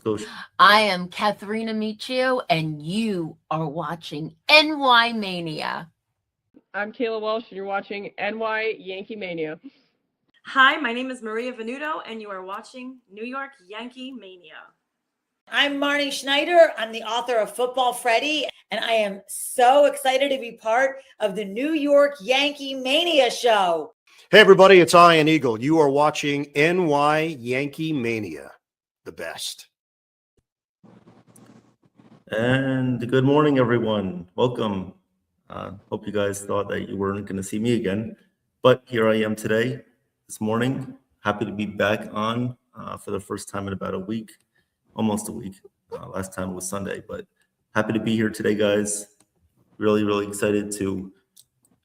go. I am Katharina Michio, and you are watching NY Mania. I'm Kayla Welsh, and you're watching NY Yankee Mania. Hi, my name is Maria Venuto, and you are watching New York Yankee Mania. I'm Marnie Schneider. I'm the author of Football Freddy, and I am so excited to be part of the New York Yankee Mania show. Hey, everybody, it's Ian Eagle. You are watching NY Yankee Mania, the best. And good morning, everyone. Welcome. Hope you guys thought that you weren't going to see me again, but here I am today, this morning. Happy to be back on for the first time in about a week, almost a week. Last time was Sunday, but happy to be here today, guys. Really, really excited to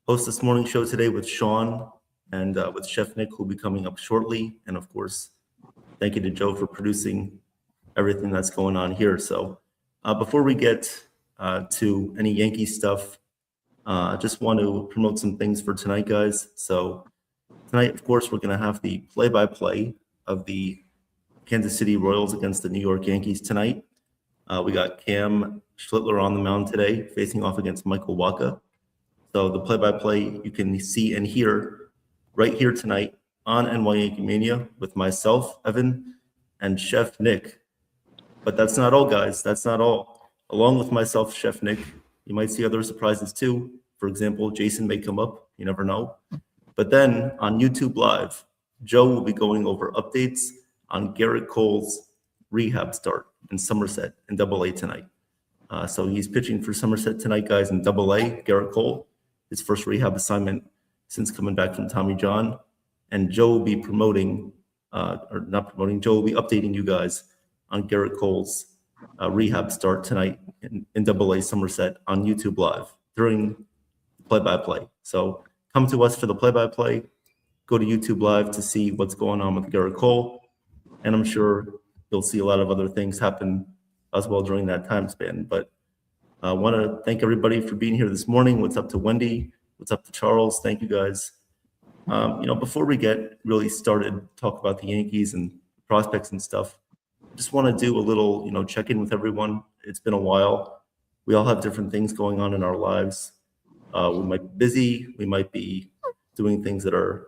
host this morning show today with Sean and with Chef Nick, who'll be coming up shortly. And of course, thank you to Joe for producing everything that's going on here. So before we get to any Yankee stuff, I just want to promote some things for tonight, guys. So tonight, of course, we're going to have the play-by-play of the Kansas City Royals against the New York Yankees tonight. We got Cam Schlittler on the mound today, facing off against Michael Wacha. So the play-by-play you can see and hear right here tonight on NY Yankee Mania with myself, Evan, and Chef Nick. But that's not all, guys. That's not all. Along with myself, Chef Nick, you might see other surprises too. For example, Jason may come up. You never know. But then on YouTube Live, Joe will be going over updates on Garrett Cole's rehab start in Somerset in AA tonight. So he's pitching for Somerset tonight, guys, in AA, Garrett Cole, his first rehab assignment since coming back from Tommy John. And Joe will be promoting, or not promoting, Joe will be updating you guys on Garrett Cole's rehab start tonight in AA Somerset on YouTube Live during play-by-play. So come to us for the play-by-play. Go to YouTube Live to see what's going on with Garrett Cole. And I'm sure you'll see a lot of other things happen as well during that time span. But I want to thank everybody for being here this morning. What's up to Wendy? What's up to Charles? Thank you, guys. Before we get really started, talk about the Yankees and prospects and stuff, just want to do a little, check-in with everyone. It's been a while. We all have different things going on in our lives. We might be busy. We might be doing things that are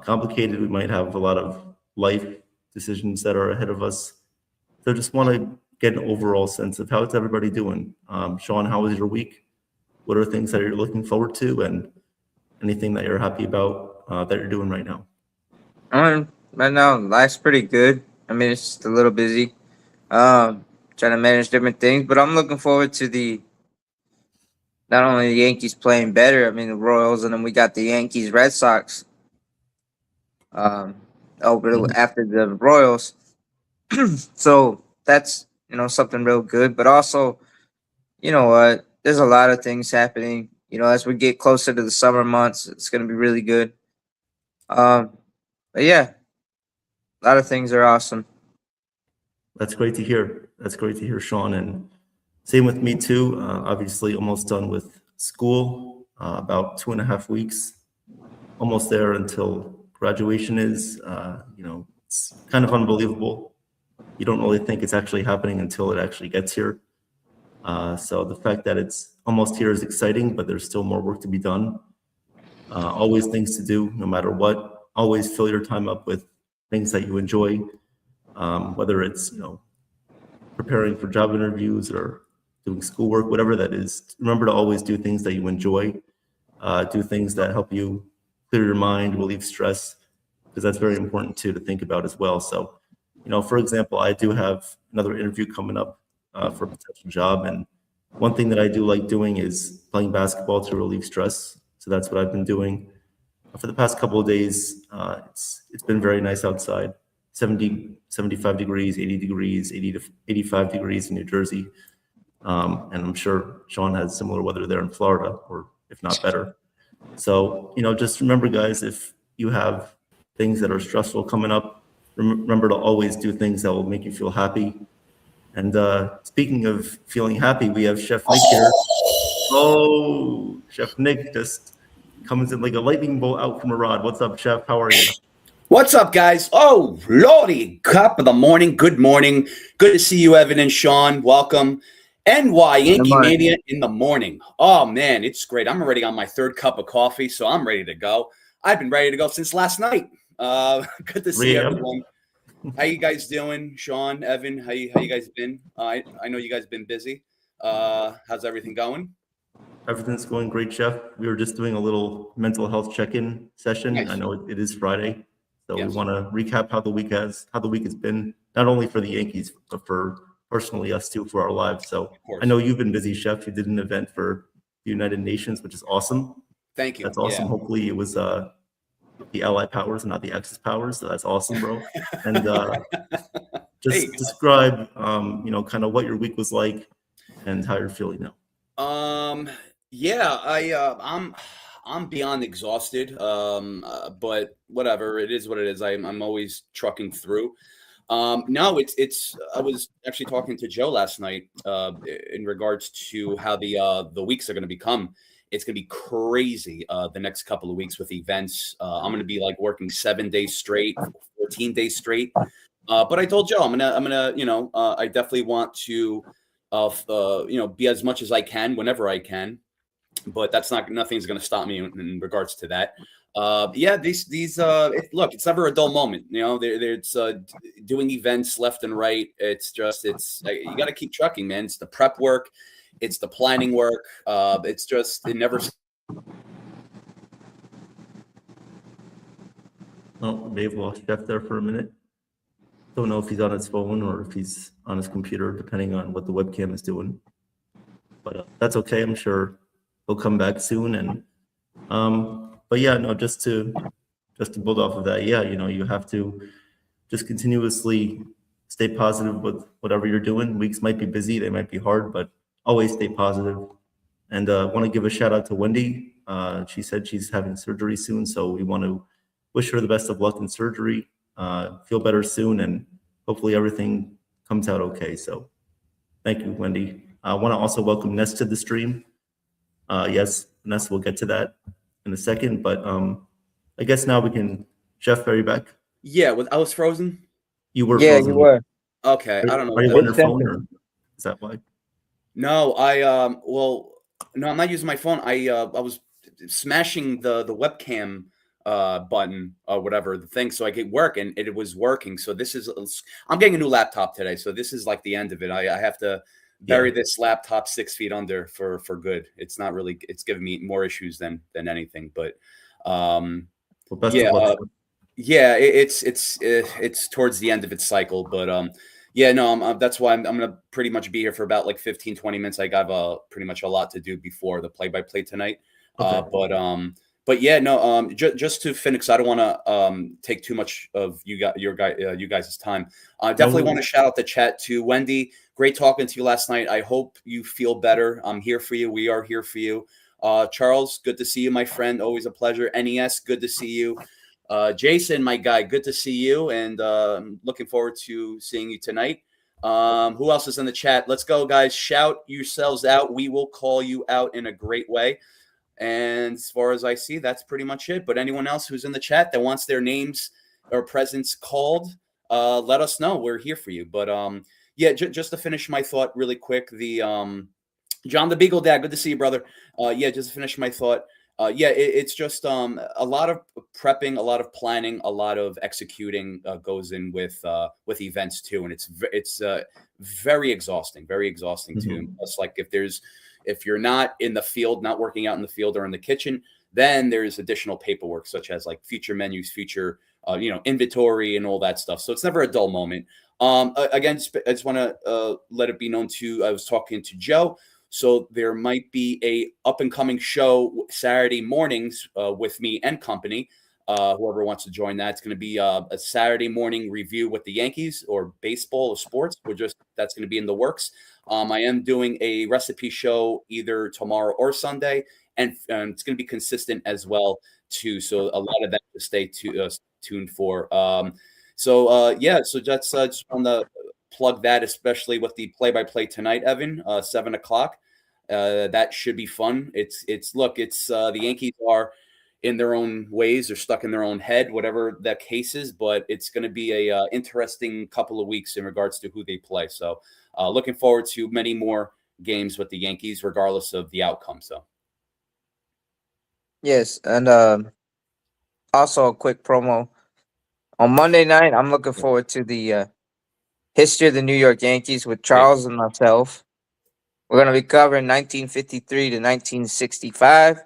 complicated. We might have a lot of life decisions that are ahead of us. So just want to get an overall sense of how's everybody doing. Sean, how was your week? What are things that you're looking forward to, and anything that you're happy about that you're doing right now? Right now, life's pretty good. I mean, it's just a little busy. Trying to manage different things, but I'm looking forward to not only the Yankees playing better, I mean, the Royals, and then we got the Yankees, Red Sox after the Royals. So that's, something real good. But also, you know what? There's a lot of things happening. As we get closer to the summer months, it's going to be really good. But yeah, a lot of things are awesome. That's great to hear. That's great to hear, Sean. And same with me too. Obviously, almost done with school. About 2.5 weeks. Almost there until graduation is. It's kind of unbelievable. You don't really think it's actually happening until it actually gets here. So the fact that it's almost here is exciting, but there's still more work to be done. Always things to do, no matter what. Always fill your time up with things that you enjoy, whether it's preparing for job interviews or doing schoolwork, whatever that is. Remember to always do things that you enjoy, do things that help you clear your mind, relieve stress, because that's very important too to think about as well. So, for example, I do have another interview coming up for a potential job, and one thing that I do like doing is playing basketball to relieve stress. So that's what I've been doing for the past couple of days. It's been very nice outside. 70, 75 degrees, 80 degrees, 80 to 85 degrees in New Jersey. And I'm sure Sean has similar weather there in Florida, or if not better. So, just remember, guys, if you have things that are stressful coming up, remember to always do things that will make you feel happy. And speaking of feeling happy, we have Chef Nick here. Oh, Chef Nick just comes in like a lightning bolt out from a rod. What's up, Chef? How are you? What's up, guys? Oh, Lordy, cup of the morning. Good morning. Good to see you, Evan and Sean. Welcome. NY Yankee Mania in the morning. Oh, man, it's great. I'm already on my third cup of coffee, so I'm ready to go. I've been ready to go since last night. Good to see 3 a.m. everyone. How you guys doing? Sean, Evan, how you guys been? I know you guys been busy. How's everything going? Everything's going great, Chef. We were just doing a little mental health check-in session. Nice. I know it is Friday, so Yes. we want to recap how the week has been, not only for the Yankees, but for personally us too, for our lives. So course. I know you've been busy, Chef. You did an event for the United Nations, which is awesome. Thank you. That's awesome. Yeah. Hopefully it was the Allied powers and not the Axis powers. So that's awesome, bro. And just describe, kind of what your week was like and how you're feeling now. Yeah, I'm beyond exhausted. But whatever, it is what it is. I'm always trucking through. No, I was actually talking to Joe last night in regards to how the weeks are going to become. It's going to be crazy the next couple of weeks with events. I'm going to be like working 7 days straight, 14 days straight. But I told Joe I'm gonna I definitely want to be as much as I can whenever I can. But nothing's going to stop me in regards to that. Look, it's never a dull moment. It's doing events left and right. You got to keep trucking, man. It's the prep work, it's the planning work. It never. Oh, Dave lost Jeff there for a minute. Don't know if he's on his phone or if he's on his computer, depending on what the webcam is doing. But that's okay. I'm sure he'll come back soon. And but yeah, no, just to build off of that, yeah, you have to just continuously stay positive with whatever you're doing. Weeks might be busy, they might be hard, but always stay positive. And I want to give a shout out to Wendy. She said she's having surgery soon, so we want to wish her the best of luck in surgery. Feel better soon, and hopefully everything comes out okay. So thank you, Wendy. I want to also welcome Ness to the stream. Yes, Ness, we'll get to that in a second, but I guess now we can. Jeff, are you back? Yeah, I was frozen. You were Yeah, frozen. you were. Okay, I don't know. Are you what- on your phone, or is that why? No, no, I'm not using my phone. I was smashing the webcam button or whatever the thing so I could work, and it was working. So I'm getting a new laptop today, so this is like the end of it. I have to bury this laptop 6 feet under for good. It's not really. It's giving me more issues than anything. But Well, best of luck. yeah, it's towards the end of its cycle, but yeah, no, that's why I'm gonna pretty much be here for about like 15-20 minutes. I got pretty much a lot to do before the play-by-play tonight. Okay. But yeah, no, just to finish, I don't want to take too much of you guys' time. I definitely want to shout out the chat to Wendy. Great talking to you last night. I hope you feel better. I'm here for you. We are here for you. Charles, good to see you, my friend. Always a pleasure. NES, good to see you. Jason, my guy, good to see you, and looking forward to seeing you tonight. Who else is in the chat? Let's go, guys. Shout yourselves out. We will call you out in a great way. And as far as I see, that's pretty much it. But anyone else who's in the chat that wants their names or presence called, let us know. We're here for you. But yeah, just to finish my thought really quick, John the Beagle Dad, good to see you, brother. Yeah, just to finish my thought. Yeah, it's just a lot of prepping, a lot of planning, a lot of executing goes in with events too, and it's very exhausting too. It's like if you're not in the field, not working out in the field or in the kitchen, then there's additional paperwork such as like future menus, future inventory, and all that stuff. So it's never a dull moment. Again, I just want to let it be known too. I was talking to Joe. So there might be a up and coming show Saturday mornings with me and company. Whoever wants to join that, it's going to be a Saturday morning review with the Yankees or baseball or sports. That's going to be in the works. I am doing a recipe show either tomorrow or Sunday, and it's going to be consistent as well too. So a lot of that to stay tuned for. Yeah, so that's just want to plug that, especially with the play-by-play tonight, Evan, 7 o'clock. That should be fun. The Yankees are in their own ways. They're stuck in their own head, whatever that case is. But it's going to be a interesting couple of weeks in regards to who they play. So looking forward to many more games with the Yankees, regardless of the outcome. So Yes, and also a quick promo on Monday night. I'm looking forward to the history of the New York Yankees with Charles and myself. We're going to be covering 1953 to 1965,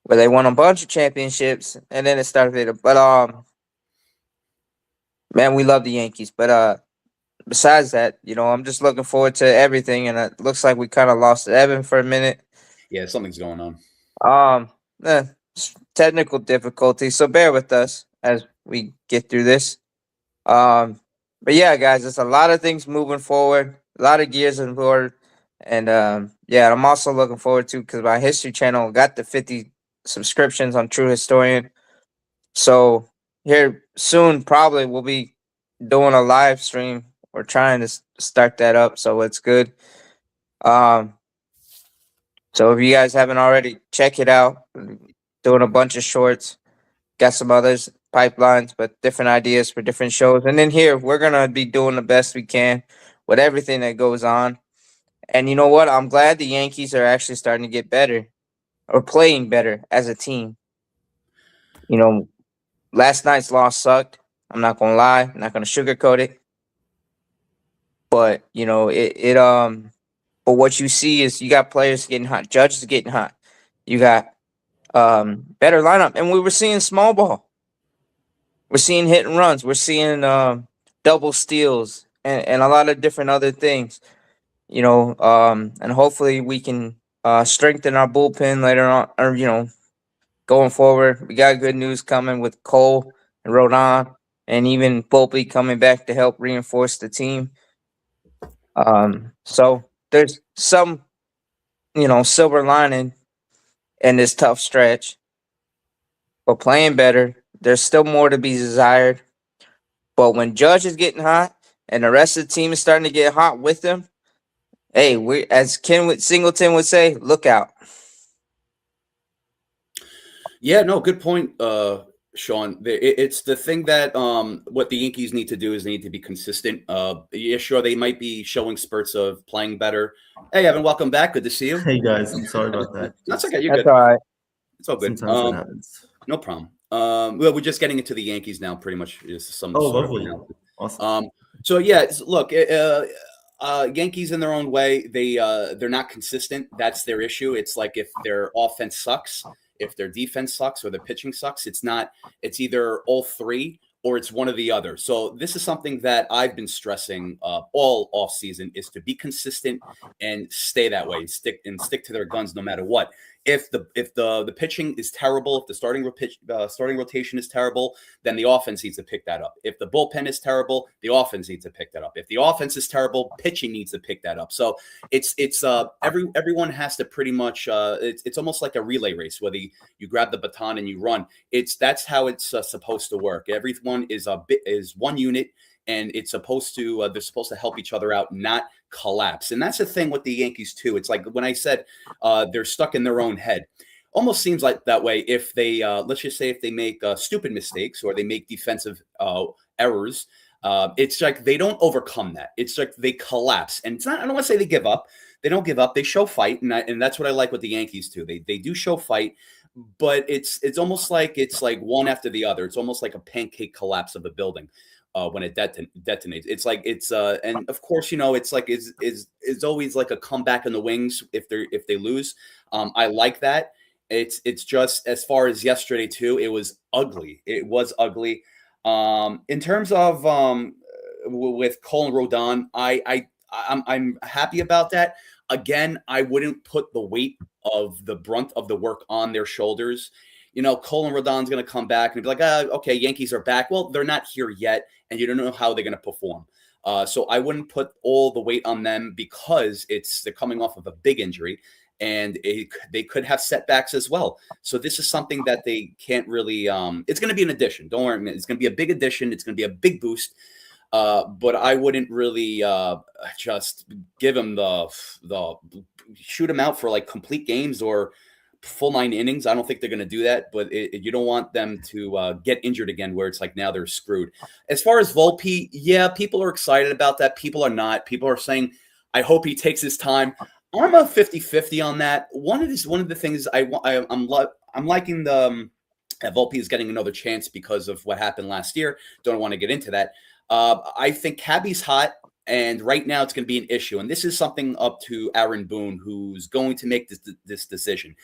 where they won a bunch of championships, and then it started later. But man, we love the Yankees. But besides that, I'm just looking forward to everything, and it looks like we kind of lost Evan for a minute. yeah, something's going on. Technical difficulty, so bear with us as we get through this. But yeah, guys, there's a lot of things moving forward, a lot of gears in forward, and yeah, I'm also looking forward to, because my History channel got the 50 subscriptions on True Historian, so here soon probably we'll be doing a live stream. We're trying to start that up, so it's good. So if you guys haven't already, check it out. Doing a bunch of shorts, got some others pipelines, but different ideas for different shows. And then here, we're gonna be doing the best we can with everything that goes on. And you know what? I'm glad the Yankees are actually starting to get better, or playing better as a team. Last night's loss sucked. I'm not gonna lie. I'm not gonna sugarcoat it. But but what you see is you got players getting hot, Judge is getting hot. You got better lineup, and we were seeing small ball. We're seeing hit and runs. We're seeing double steals and a lot of different other things. And hopefully we can strengthen our bullpen later on, or going forward. We got good news coming with Cole and Rodon, and even Volpe coming back to help reinforce the team. So there's some, silver lining in this tough stretch. But playing better, there's still more to be desired. But when Judge is getting hot and the rest of the team is starting to get hot with him, hey, we, as Ken Singleton would say, look out. Yeah, no, good point, Sean. It's the thing that what the Yankees need to do is they need to be consistent. Yeah, sure, they might be showing spurts of playing better. Hey, Evan, welcome back. Good to see you. Hey guys, I'm sorry about that. That's okay. You're That's good. all right. It's all good. Sometimes that happens. No problem. Well, we're just getting into the Yankees now, pretty much. Is some sort Lovely. of Awesome. So yeah, look, Yankees in their own way, they're not consistent. That's their issue. It's like if their offense sucks, if their defense sucks, or their pitching sucks, it's either all three or it's one or the other. So this is something that I've been stressing all off season, is to be consistent and stay that way and stick to their guns no matter what. If the pitching is terrible, if the starting rotation is terrible, then the offense needs to pick that up. If the bullpen is terrible, the offense needs to pick that up. If the offense is terrible, pitching needs to pick that up. So everyone has to pretty much it's almost like a relay race, whether you grab the baton and you run. That's how it's supposed to work. Everyone is one unit, and it's supposed to they're supposed to help each other out, not collapse. And that's the thing with the Yankees too. It's like when I said they're stuck in their own head. Almost seems like that way if they let's just say if they make stupid mistakes or they make defensive errors. It's like they don't overcome that. It's like they collapse. And it's not, I don't want to say they give up. They don't give up. They show fight, and that's what I like with the Yankees too. They do show fight, but it's almost like it's like one after the other. It's almost like a pancake collapse of a building. When it detonates, it's like and of course, it's like it's always like a comeback in the wings if they lose. I like that. It's just, as far as yesterday too, it was ugly. It was ugly. In terms of with Cole and Rodon, I'm happy about that. Again, I wouldn't put the weight of the brunt of the work on their shoulders. Cole and Rodon's going to come back and be like, okay, Yankees are back. Well, they're not here yet, and you don't know how they're going to perform. So I wouldn't put all the weight on them, because they're coming off of a big injury, and they could have setbacks as well. So this is something that they can't really it's going to be an addition. Don't worry, it's going to be a big addition. It's going to be a big boost. But I wouldn't really just give them the shoot them out for like complete games, or full 9 innings. I don't think they're going to do that, but you don't want them to get injured again where it's like now they're screwed. As far as Volpe, yeah, people are excited about that. People are not. People are saying, I hope he takes his time. I'm a 50-50 on that. One of the things I'm liking the Volpe is getting another chance because of what happened last year. Don't want to get into that. I think Cabby's hot. And right now it's going to be an issue. And this is something up to Aaron Boone, who's going to make this decision.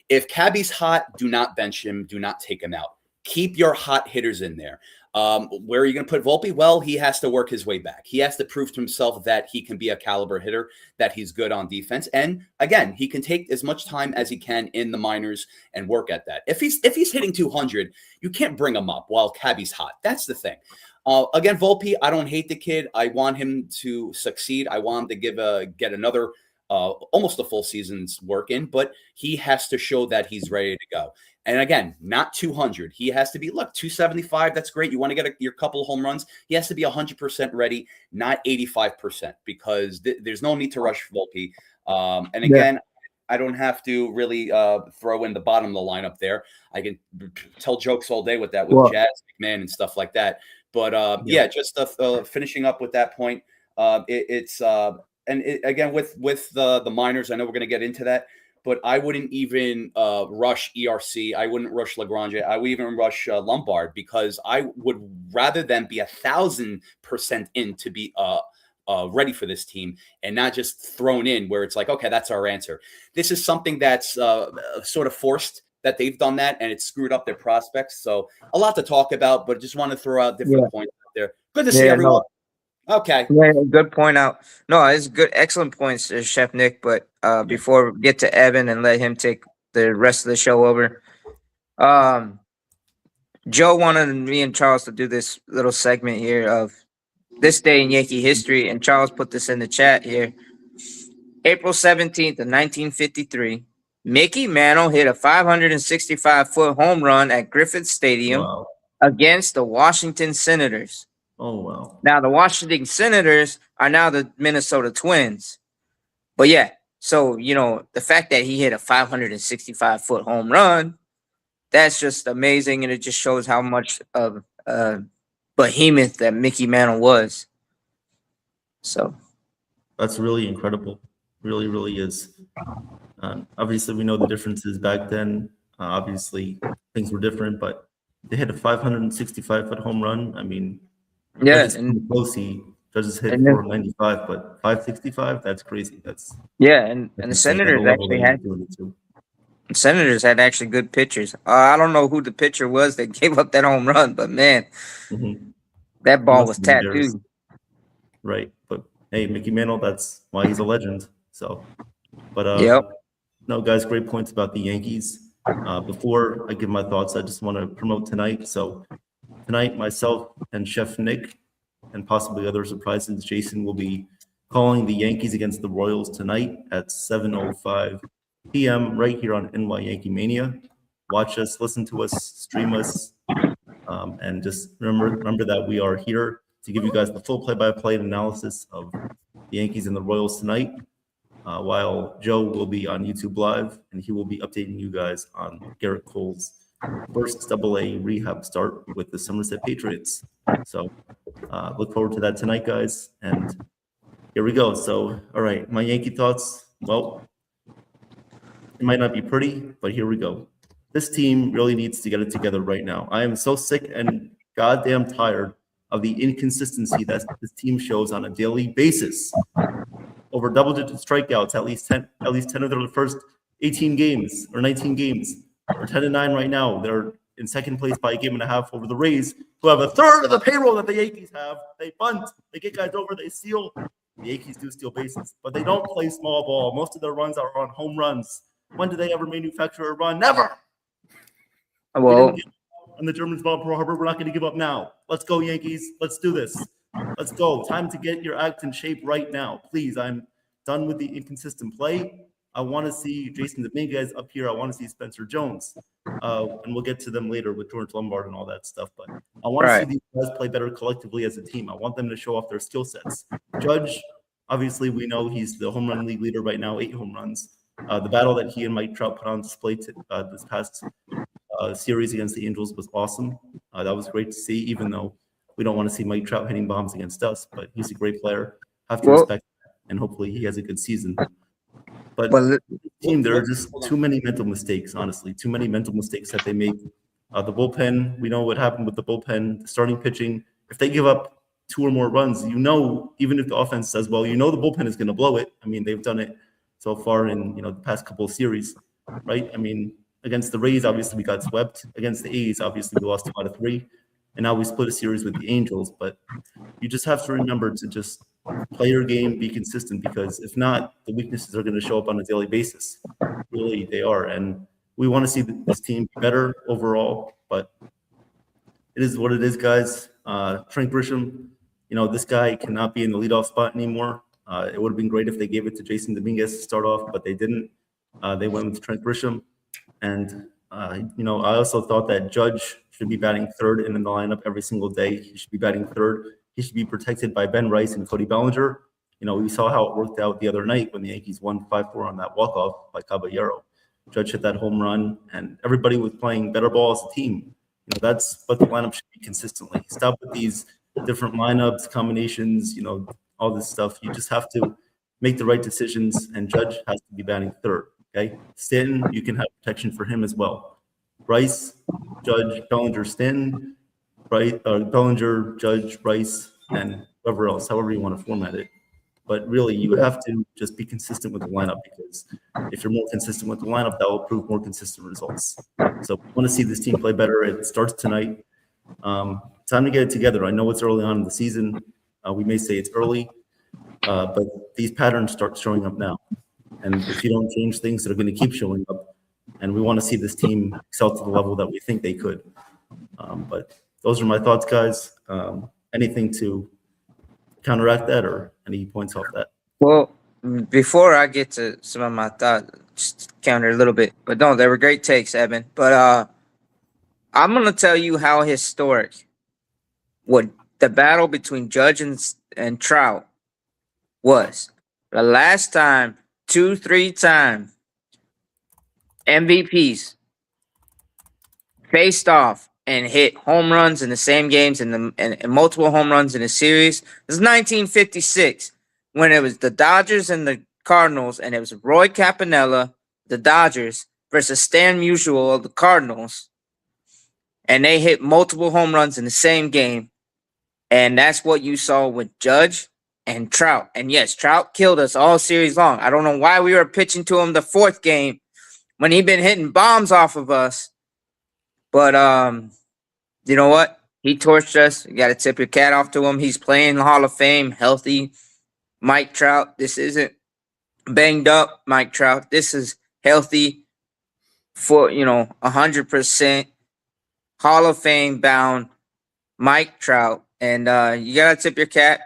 If Cabby's hot, do not bench him. Do not take him out. Keep your hot hitters in there. Where are you going to put Volpe? Well, he has to work his way back. He has to prove to himself that he can be a caliber hitter, that he's good on defense. And again, he can take as much time as he can in the minors and work at that. If he's hitting 200, you can't bring him up while Cabby's hot. That's the thing. Again, Volpe, I don't hate the kid. I want him to succeed. I want him to get another almost a full season's work in, but he has to show that he's ready to go. And again, not 200. He has to be, look, 275. That's great. You want to get your couple of home runs. He has to be 100% ready, not 85%, because there's no need to rush Volpe. And again, I don't have to really throw in the bottom of the lineup there. I can tell jokes all day with that, with Jazz, McMahon, and stuff like that. But just finishing up with that point, again with the minors, I know we're going to get into that, but I wouldn't even rush ERC. I wouldn't rush Lagrange. I would even rush Lombard, because I would rather them be 1,000% in to be ready for this team and not just thrown in where it's like, okay, that's our answer. This is something that's sort of forced, that they've done that, and it's screwed up their prospects. So a lot to talk about, but just want to throw out different points out there. Good to see everyone. No. Okay. Yeah, good point out. No, it's good. Excellent points, Chef Nick. But before we get to Evan and let him take the rest of the show over, Joe wanted me and Charles to do this little segment here of this day in Yankee history. And Charles put this in the chat here. April 17th of 1953. Mickey Mantle hit a 565-foot home run at Griffith Stadium against the Washington Senators. Oh, wow. Now, the Washington Senators are now the Minnesota Twins. But yeah, so, the fact that he hit a 565-foot home run, that's just amazing. And it just shows how much of a behemoth that Mickey Mantle was. So That's really incredible. Really, really is. Obviously, we know the differences back then. Obviously, things were different, but they hit a 565-foot home run. I mean, and close, he just hit 495, but 565, that's crazy. And the Senators actually had actually good pitchers. I don't know who the pitcher was that gave up that home run, but man, that ball was tattooed. Right, but hey, Mickey Mantle, that's why he's a legend. So, but no, guys, great points about the Yankees. Before I give my thoughts, I just want to promote tonight. So tonight, myself and Chef Nick, and possibly other surprises, Jason, will be calling the Yankees against the Royals tonight at 7:05 p.m. right here on NY Yankee Mania. Watch us, listen to us, stream us, and just remember that we are here to give you guys the full play-by-play analysis of the Yankees and the Royals tonight. While Joe will be on YouTube Live, and he will be updating you guys on Garrett Cole's first AA rehab start with the Somerset Patriots. So look forward to that tonight, guys. And here we go. So, all right, my Yankee thoughts. Well, it might not be pretty, but here we go. This team really needs to get it together right now. I am so sick and goddamn tired of the inconsistency that this team shows on a daily basis. Over double-digit strikeouts, at least 10 of their first 18 games or 19 games. Or 10-9 right now. They're in second place by a game and a half over the Rays, who have a third of the payroll that the Yankees have. They bunt, they get guys over, they steal. The Yankees do steal bases, but they don't play small ball. Most of their runs are on home runs. When do they ever manufacture a run? Never. Well, on the Germans ball Pearl Harbor, we're not going to give up now. Let's go, Yankees. Let's do this. Let's go. Time to get your act in shape right now. Please, I'm done with the inconsistent play. I want to see Jason Dominguez up here. I want to see Spencer Jones. And we'll get to them later with George Lombard and all that stuff. But I want to see these guys play better collectively as a team. I want them to show off their skill sets. Judge, obviously, we know he's the home run league leader right now, 8 home runs. The battle that he and Mike Trout put on display this past series against the Angels was awesome. That was great to see, even though we don't want to see Mike Trout hitting bombs against us, but he's a great player. Have to respect that, and hopefully he has a good season. But the team, there are just too many mental mistakes, honestly, too many mental mistakes that they make. The bullpen, we know what happened with the bullpen, the starting pitching. If they give up 2 or more runs, even if the offense does well, the bullpen is going to blow it. I mean, they've done it so far in, the past couple of series, right? I mean, against the Rays, obviously we got swept. Against the A's, obviously we lost 2 out of 3. And now we split a series with the Angels. But you just have to remember to just play your game, be consistent, because if not, the weaknesses are going to show up on a daily basis. Really, they are. And we want to see this team be better overall, but it is what it is, guys. Trent Grisham, this guy cannot be in the leadoff spot anymore. It would have been great if they gave it to Jason Dominguez to start off, but they didn't. They went with Trent Grisham. And, I also thought that Judge should be batting third in the lineup every single day. He should be batting third. He should be protected by Ben Rice and Cody Bellinger. We saw how it worked out the other night when the Yankees won 5-4 on that walk-off by Caballero. Judge hit that home run, and everybody was playing better ball as a team. That's what the lineup should be consistently. Stop with these different lineups, combinations, all this stuff. You just have to make the right decisions, and Judge has to be batting third, okay? Stanton, you can have protection for him as well. Rice, Judge, Bellinger, Stanton, right? Bellinger, Judge, Rice, and whoever else, however you want to format it. But really, you have to just be consistent with the lineup, because if you're more consistent with the lineup, that will prove more consistent results. So if you want to see this team play better, it starts tonight. Time to get it together. I know it's early on in the season. We may say it's early, but these patterns start showing up now. And if you don't change things, they're going to keep showing up. And we want to see this team excel to the level that we think they could. But those are my thoughts, guys. Anything to counteract that, or any points off that? Well, before I get to some of my thoughts, just counter a little bit. But no, they were great takes, Evan. But I'm going to tell you how historic what the battle between Judge and Trout was. The last time, 2-3 MVPs faced off and hit home runs in the same games and multiple home runs in a series. It was 1956 when it was the Dodgers and the Cardinals, and it was Roy Campanella, the Dodgers, versus Stan Musial of the Cardinals, and they hit multiple home runs in the same game, and that's what you saw with Judge and Trout. And yes, Trout killed us all series long. I don't know why we were pitching to him the 4th game when he'd been hitting bombs off of us. But you know what? He torched us. You got to tip your cat off to him. He's playing the Hall of Fame, healthy. Mike Trout, this isn't banged up Mike Trout. This is healthy for, 100% Hall of Fame bound Mike Trout. And you got to tip your cat.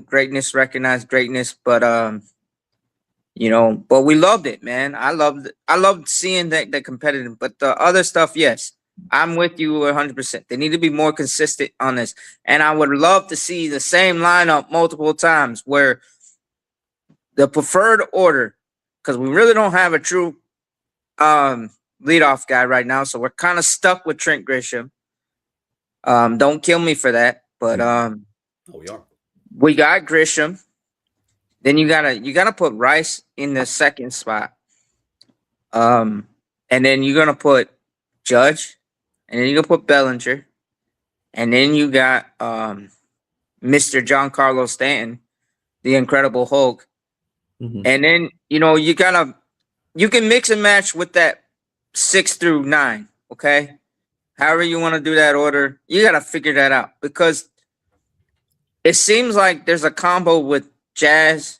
Greatness, recognize greatness. But, but we loved it, man. I loved seeing that competitive. But the other stuff, yes. I'm with you 100%. They need to be more consistent on this. And I would love to see the same lineup multiple times where the preferred order, because we really don't have a true leadoff guy right now. So we're kind of stuck with Trent Grisham. Don't kill me for that. But we are. We got Grisham. Then you gotta put Rice in the second spot. And then you're gonna put Judge. And then you can put Bellinger. And then you got Mr. Giancarlo Stanton, the Incredible Hulk. Mm-hmm. And then, you can mix and match with that 6 through 9, okay? However you want to do that order, you got to figure that out. Because it seems like there's a combo with Jazz,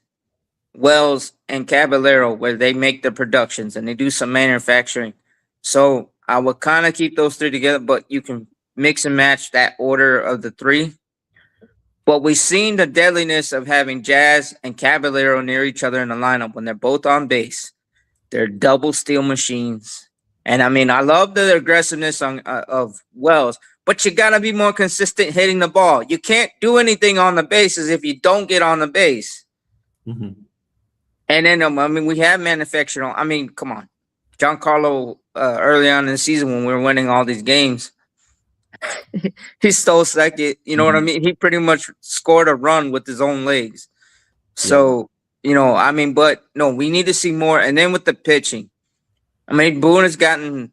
Wells, and Caballero where they make the productions and they do some manufacturing. So I would kind of keep those 3 together, but you can mix and match that order of the 3. But we've seen the deadliness of having Jazz and Caballero near each other in the lineup when they're both on base. They're double steal machines. And, I love the aggressiveness of Wells, but you got to be more consistent hitting the ball. You can't do anything on the bases if you don't get on the base. Mm-hmm. And then I mean, we have manufactured on. I mean, come on, Giancarlo. Early on in the season when we were winning all these games, he stole second. You know what I mean? He pretty much scored a run with his own legs. So, you know, I mean, but no, we need to see more. And then with the pitching, I mean, Boone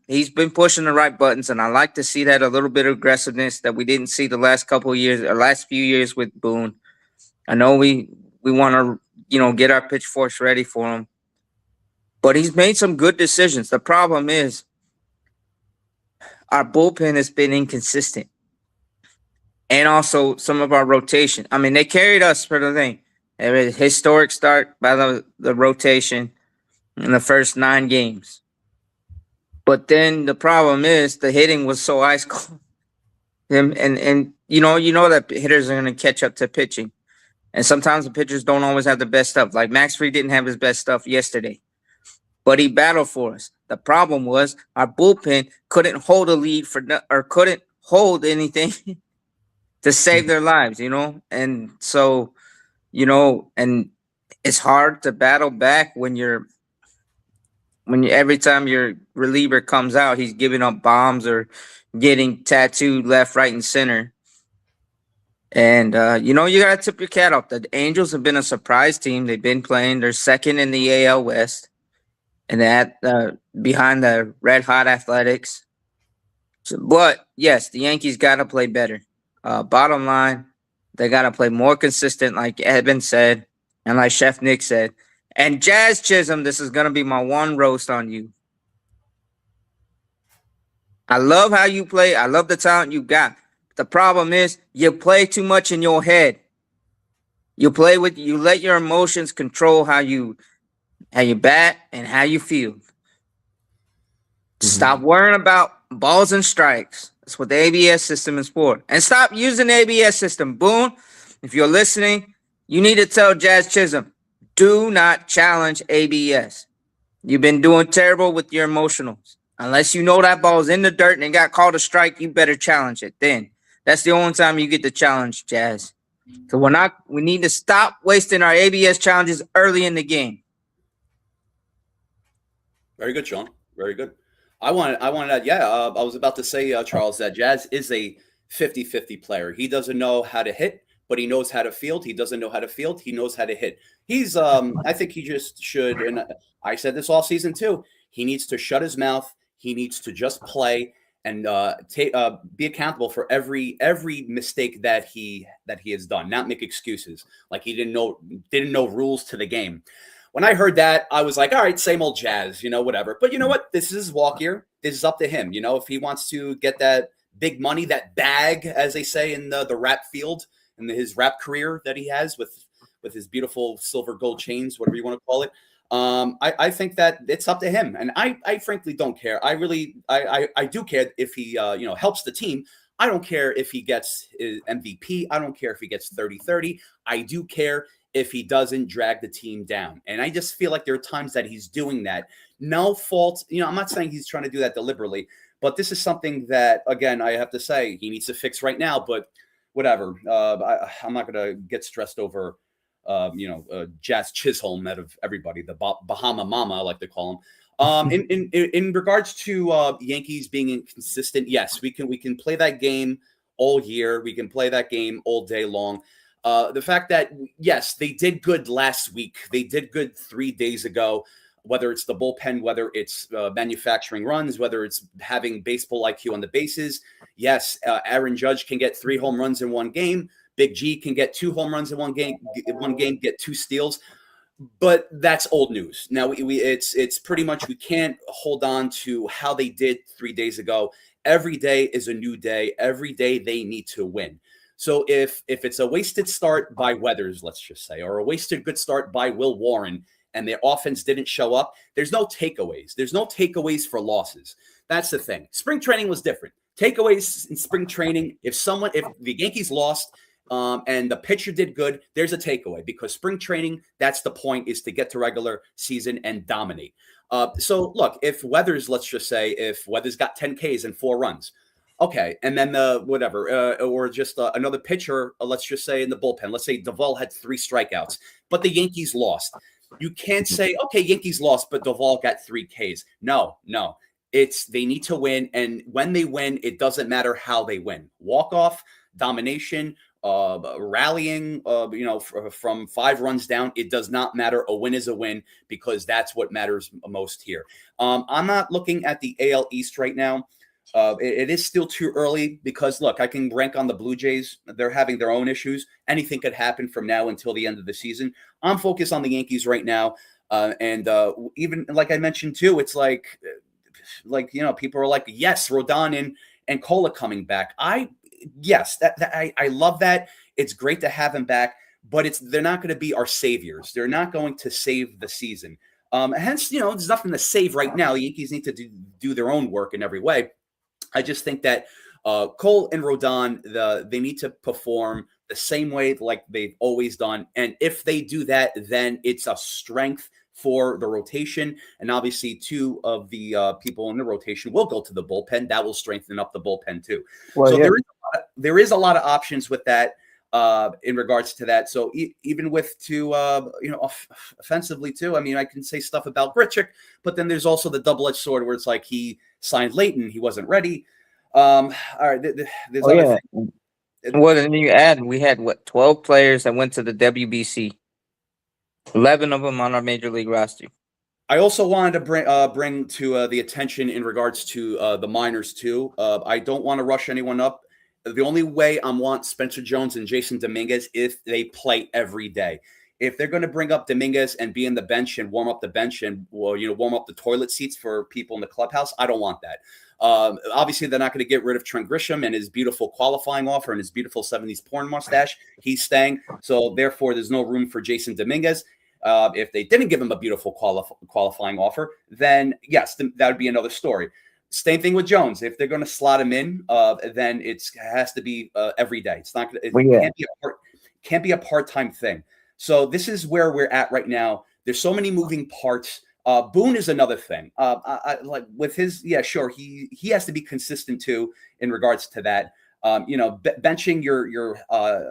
he's been pushing the right buttons, and I like to see that a little bit of aggressiveness that we didn't see the last couple of years, or last few years with Boone. I know we want to, you know, get our pitch force ready for him, but he's made some good decisions. The problem is our bullpen has been inconsistent, and also some of our rotation. I mean, they carried us for the thing. It was a historic start by the rotation in the first 9 games. But then the problem is the hitting was so ice cold. And you know that hitters are going to catch up to pitching. And sometimes the pitchers don't always have the best stuff. Like Max Fried didn't have his best stuff yesterday, but he battled for us. The problem was our bullpen couldn't hold a lead or couldn't hold anything to save their lives, you know? And so, you know, and it's hard to battle back when every time your reliever comes out, he's giving up bombs or getting tattooed left, right, and center. And, you know, you got to tip your cap off. The Angels have been a surprise team. They've been playing. They're second in the AL West, and that behind the Red Hot Athletics. So, but, yes, the Yankees got to play better. Bottom line, they got to play more consistent, like Edmund said, and like Chef Nick said. And Jazz Chisholm, this is going to be my one roast on you. I love how you play. I love the talent you got. The problem is you play too much in your head. You let your emotions control how you bat and how you feel. Stop worrying about balls and strikes. That's what the ABS system is for. And stop using the ABS system. Boone, if you're listening, you need to tell Jazz Chisholm, do not challenge ABS. You've been doing terrible with your emotionals. Unless you know that ball's in the dirt and it got called a strike, you better challenge it then. That's the only time you get to challenge, Jazz. So we need to stop wasting our ABS challenges early in the game. Very good, Sean. Very good. I wanted that. Yeah, I was about to say, Charles, that Jazz is a 50-50 player. He doesn't know how to hit, but he knows how to field. He doesn't know how to field. He knows how to hit. He's, I think he just should, and I said this all season too, he needs to shut his mouth. He needs to just play and be accountable for every mistake that he has done. Not make excuses like he didn't know rules to the game. When I heard that, I was like, all right, same old Jazz, you know, whatever. But you know what? This is his walk year. This is up to him. You know, if he wants to get that big money, that bag, as they say in the rap field, and his rap career that he has with his beautiful silver gold chains, whatever you want to call it. I think that it's up to him. And I frankly don't care. I do care if he, helps the team. I don't care if he gets MVP. I don't care if he gets 30-30. I do care if he doesn't drag the team down. And I just feel like there are times that he's doing that. No fault. You know, I'm not saying he's trying to do that deliberately, but this is something that, again, I have to say he needs to fix right now, but whatever. I'm not going to get stressed over, Jazz Chisholm out of everybody, the Bahama Mama, I like to call him. In regards to Yankees being inconsistent, yes, we can play that game all year. We can play that game all day long. The fact that, yes, they did good last week. They did good 3 days ago, whether it's the bullpen, whether it's manufacturing runs, whether it's having baseball IQ on the bases. Yes, Aaron Judge can get 3 home runs in one game. Big G can get 2 home runs in one game, get 2 steals. But that's old news. Now it's pretty much, we can't hold on to how they did 3 days ago. Every day is a new day. Every day they need to win. So if it's a wasted start by Weathers, let's just say, or a wasted good start by Will Warren, and their offense didn't show up, there's no takeaways. There's no takeaways for losses. That's the thing. Spring training was different. Takeaways in spring training, if the Yankees lost and the pitcher did good, there's a takeaway, because spring training, that's the point, is to get to regular season and dominate. So look, if Weathers got 10 Ks and 4 runs, okay, and then or just another pitcher, let's just say in the bullpen, let's say Duvall had 3 strikeouts, but the Yankees lost. You can't say, okay, Yankees lost, but Duvall got 3 Ks. No. It's they need to win, and when they win, it doesn't matter how they win. Walk off, domination, rallying, from 5 runs down. It does not matter. A win is a win because that's what matters most here. I'm not looking at the AL East right now. It is still too early because, look, I can rank on the Blue Jays. They're having their own issues. Anything could happen from now until the end of the season. I'm focused on the Yankees right now. And even like I mentioned, too, it's like people are like, yes, Rodon and Cola coming back. I love that. It's great to have him back, but they're not going to be our saviors. They're not going to save the season. Hence, there's nothing to save right now. The Yankees need to do their own work in every way. I just think that Cole and Rodon, they need to perform the same way like they've always done. And if they do that, then it's a strength for the rotation. And obviously 2 of the people in the rotation will go to the bullpen. That will strengthen up the bullpen too. Well, so yeah. there is a lot of options with that in regards to that. So even with offensively too, I mean, I can say stuff about Grichuk, but then there's also the double-edged sword where it's like he signed late and he wasn't ready. All right. There's other things. Well, then you add, we had 12 players that went to the WBC. 11 of them on our major league roster. I also wanted to bring to the attention in regards to the minors too. I don't want to rush anyone up. The only way I want Spencer Jones and Jason Dominguez if they play every day. If they're going to bring up Dominguez and be in the bench and warm up the bench and warm up the toilet seats for people in the clubhouse, I don't want that. Obviously, they're not going to get rid of Trent Grisham and his beautiful qualifying offer and his beautiful 70s porn mustache. He's staying. So therefore, there's no room for Jason Dominguez. If they didn't give him a beautiful qualifying offer, then yes, that would be another story. Same thing with Jones. If they're going to slot him in, then it has to be every day. It's not. It can't be a part-time thing. So this is where we're at right now. There's so many moving parts. Boone is another thing. I like with his, sure, he has to be consistent too in regards to that. Benching your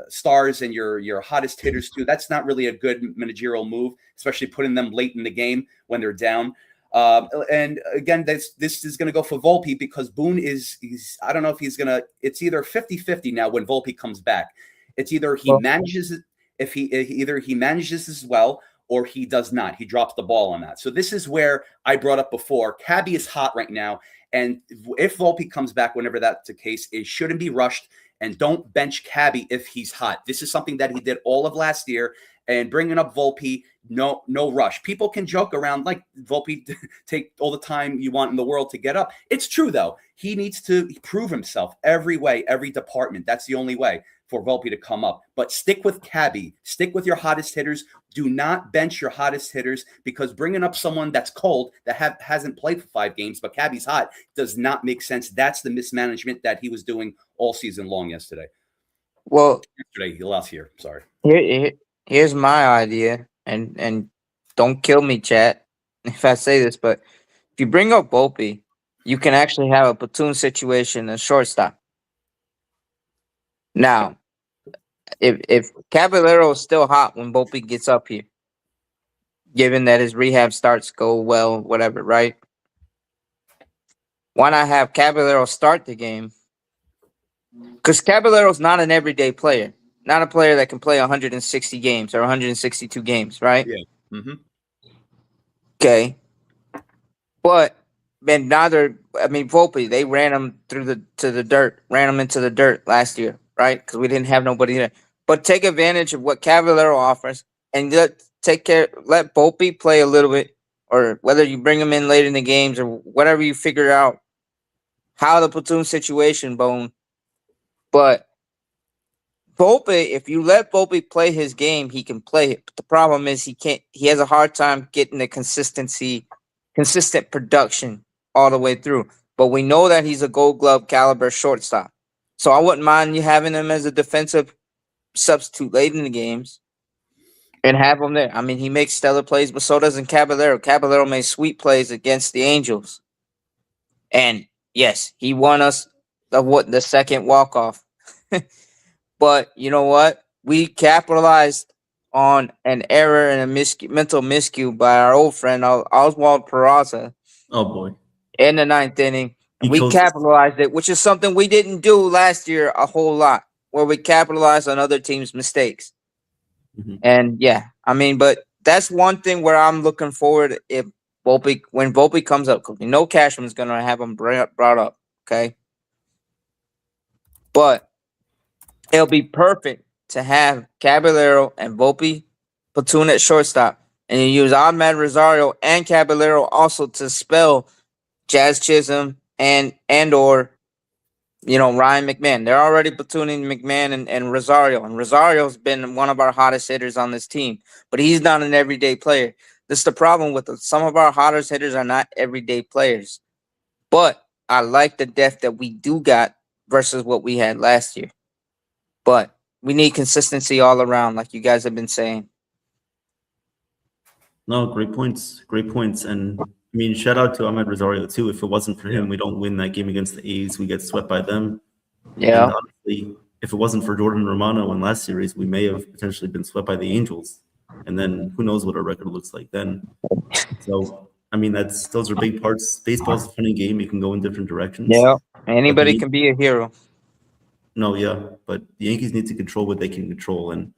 stars and your hottest hitters too. That's not really a good managerial move, especially putting them late in the game when they're down. And again, this is going to go for Volpe because Boone he's I don't know if he's going to. It's either 50-50 now when Volpe comes back. It's either he manages it. If he manages as well, or he does not. He drops the ball on that. So this is where I brought up before. Cabby is hot right now. And if Volpe comes back, whenever that's the case, it shouldn't be rushed. And don't bench Cabby if he's hot. This is something that he did all of last year. And bringing up Volpe, no rush. People can joke around like Volpe take all the time you want in the world to get up. It's true, though. He needs to prove himself every way, every department. That's the only way for Volpe to come up. But stick with Cabby. Stick with your hottest hitters. Do not bench your hottest hitters because bringing up someone that's cold, that hasn't played for 5 games, but Cabby's hot, does not make sense. That's the mismanagement that he was doing all season long yesterday. Well, last year. Sorry. Here's my idea, and don't kill me, chat, if I say this, but if you bring up Volpe, you can actually have a platoon situation in shortstop. Now, if Caballero is still hot when Volpe gets up here, given that his rehab starts go well, whatever, right? Why not have Caballero start the game? Because Caballero's not an everyday player, not a player that can play 160 games or 162 games, right? Yeah. Mm-hmm. Okay. But Volpe, they ran him ran him into the dirt last year, right? Because we didn't have nobody there. But take advantage of what Caballero offers and let Volpe play a little bit, or whether you bring him in late in the games or whatever you figure out how the platoon situation, Bone. But Volpe, if you let Volpe play his game, he can play it. But the problem is he has a hard time getting the consistent production all the way through. But we know that he's a Gold Glove caliber shortstop. So I wouldn't mind you having him as a defensive substitute late in the games and have him there. I mean, he makes stellar plays, but so doesn't Caballero. Caballero made sweet plays against the Angels. And yes, he won us the second walk-off. But you know what? We capitalized on an error and a mental miscue by our old friend Oswald Peraza Oh boy. in the ninth inning. He We coasted. capitalized it, which is something we didn't do last year a whole lot, where we capitalized on other teams' mistakes. Mhm. And yeah, I mean, but that's one thing where I'm looking forward if when Volpe comes up, because we know Cashman's going to have him brought up, okay? But it'll be perfect to have Caballero and Volpe platoon at shortstop, and you use Ahmed Rosario and Caballero also to spell Jazz Chisholm and or Ryan McMahon. They're already platooning McMahon and Rosario, and Rosario's been one of our hottest hitters on this team, but he's not an everyday player. This is the problem with some of our hottest hitters are not everyday players. But I like the depth that we do got versus what we had last year. But we need consistency all around, like you guys have been saying. No, great points. Great points. And I mean, shout out to Ahmed Rosario too. If it wasn't for him, we don't win that game against the A's. We get swept by them. Yeah. And honestly, if it wasn't for Jordan Romano in last series, we may have potentially been swept by the Angels. And then who knows what our record looks like then. So I mean, those are big parts. Baseball's a funny game. You can go in different directions. Yeah. Anybody can be a hero. No, yeah. But the Yankees need to control what they can control. And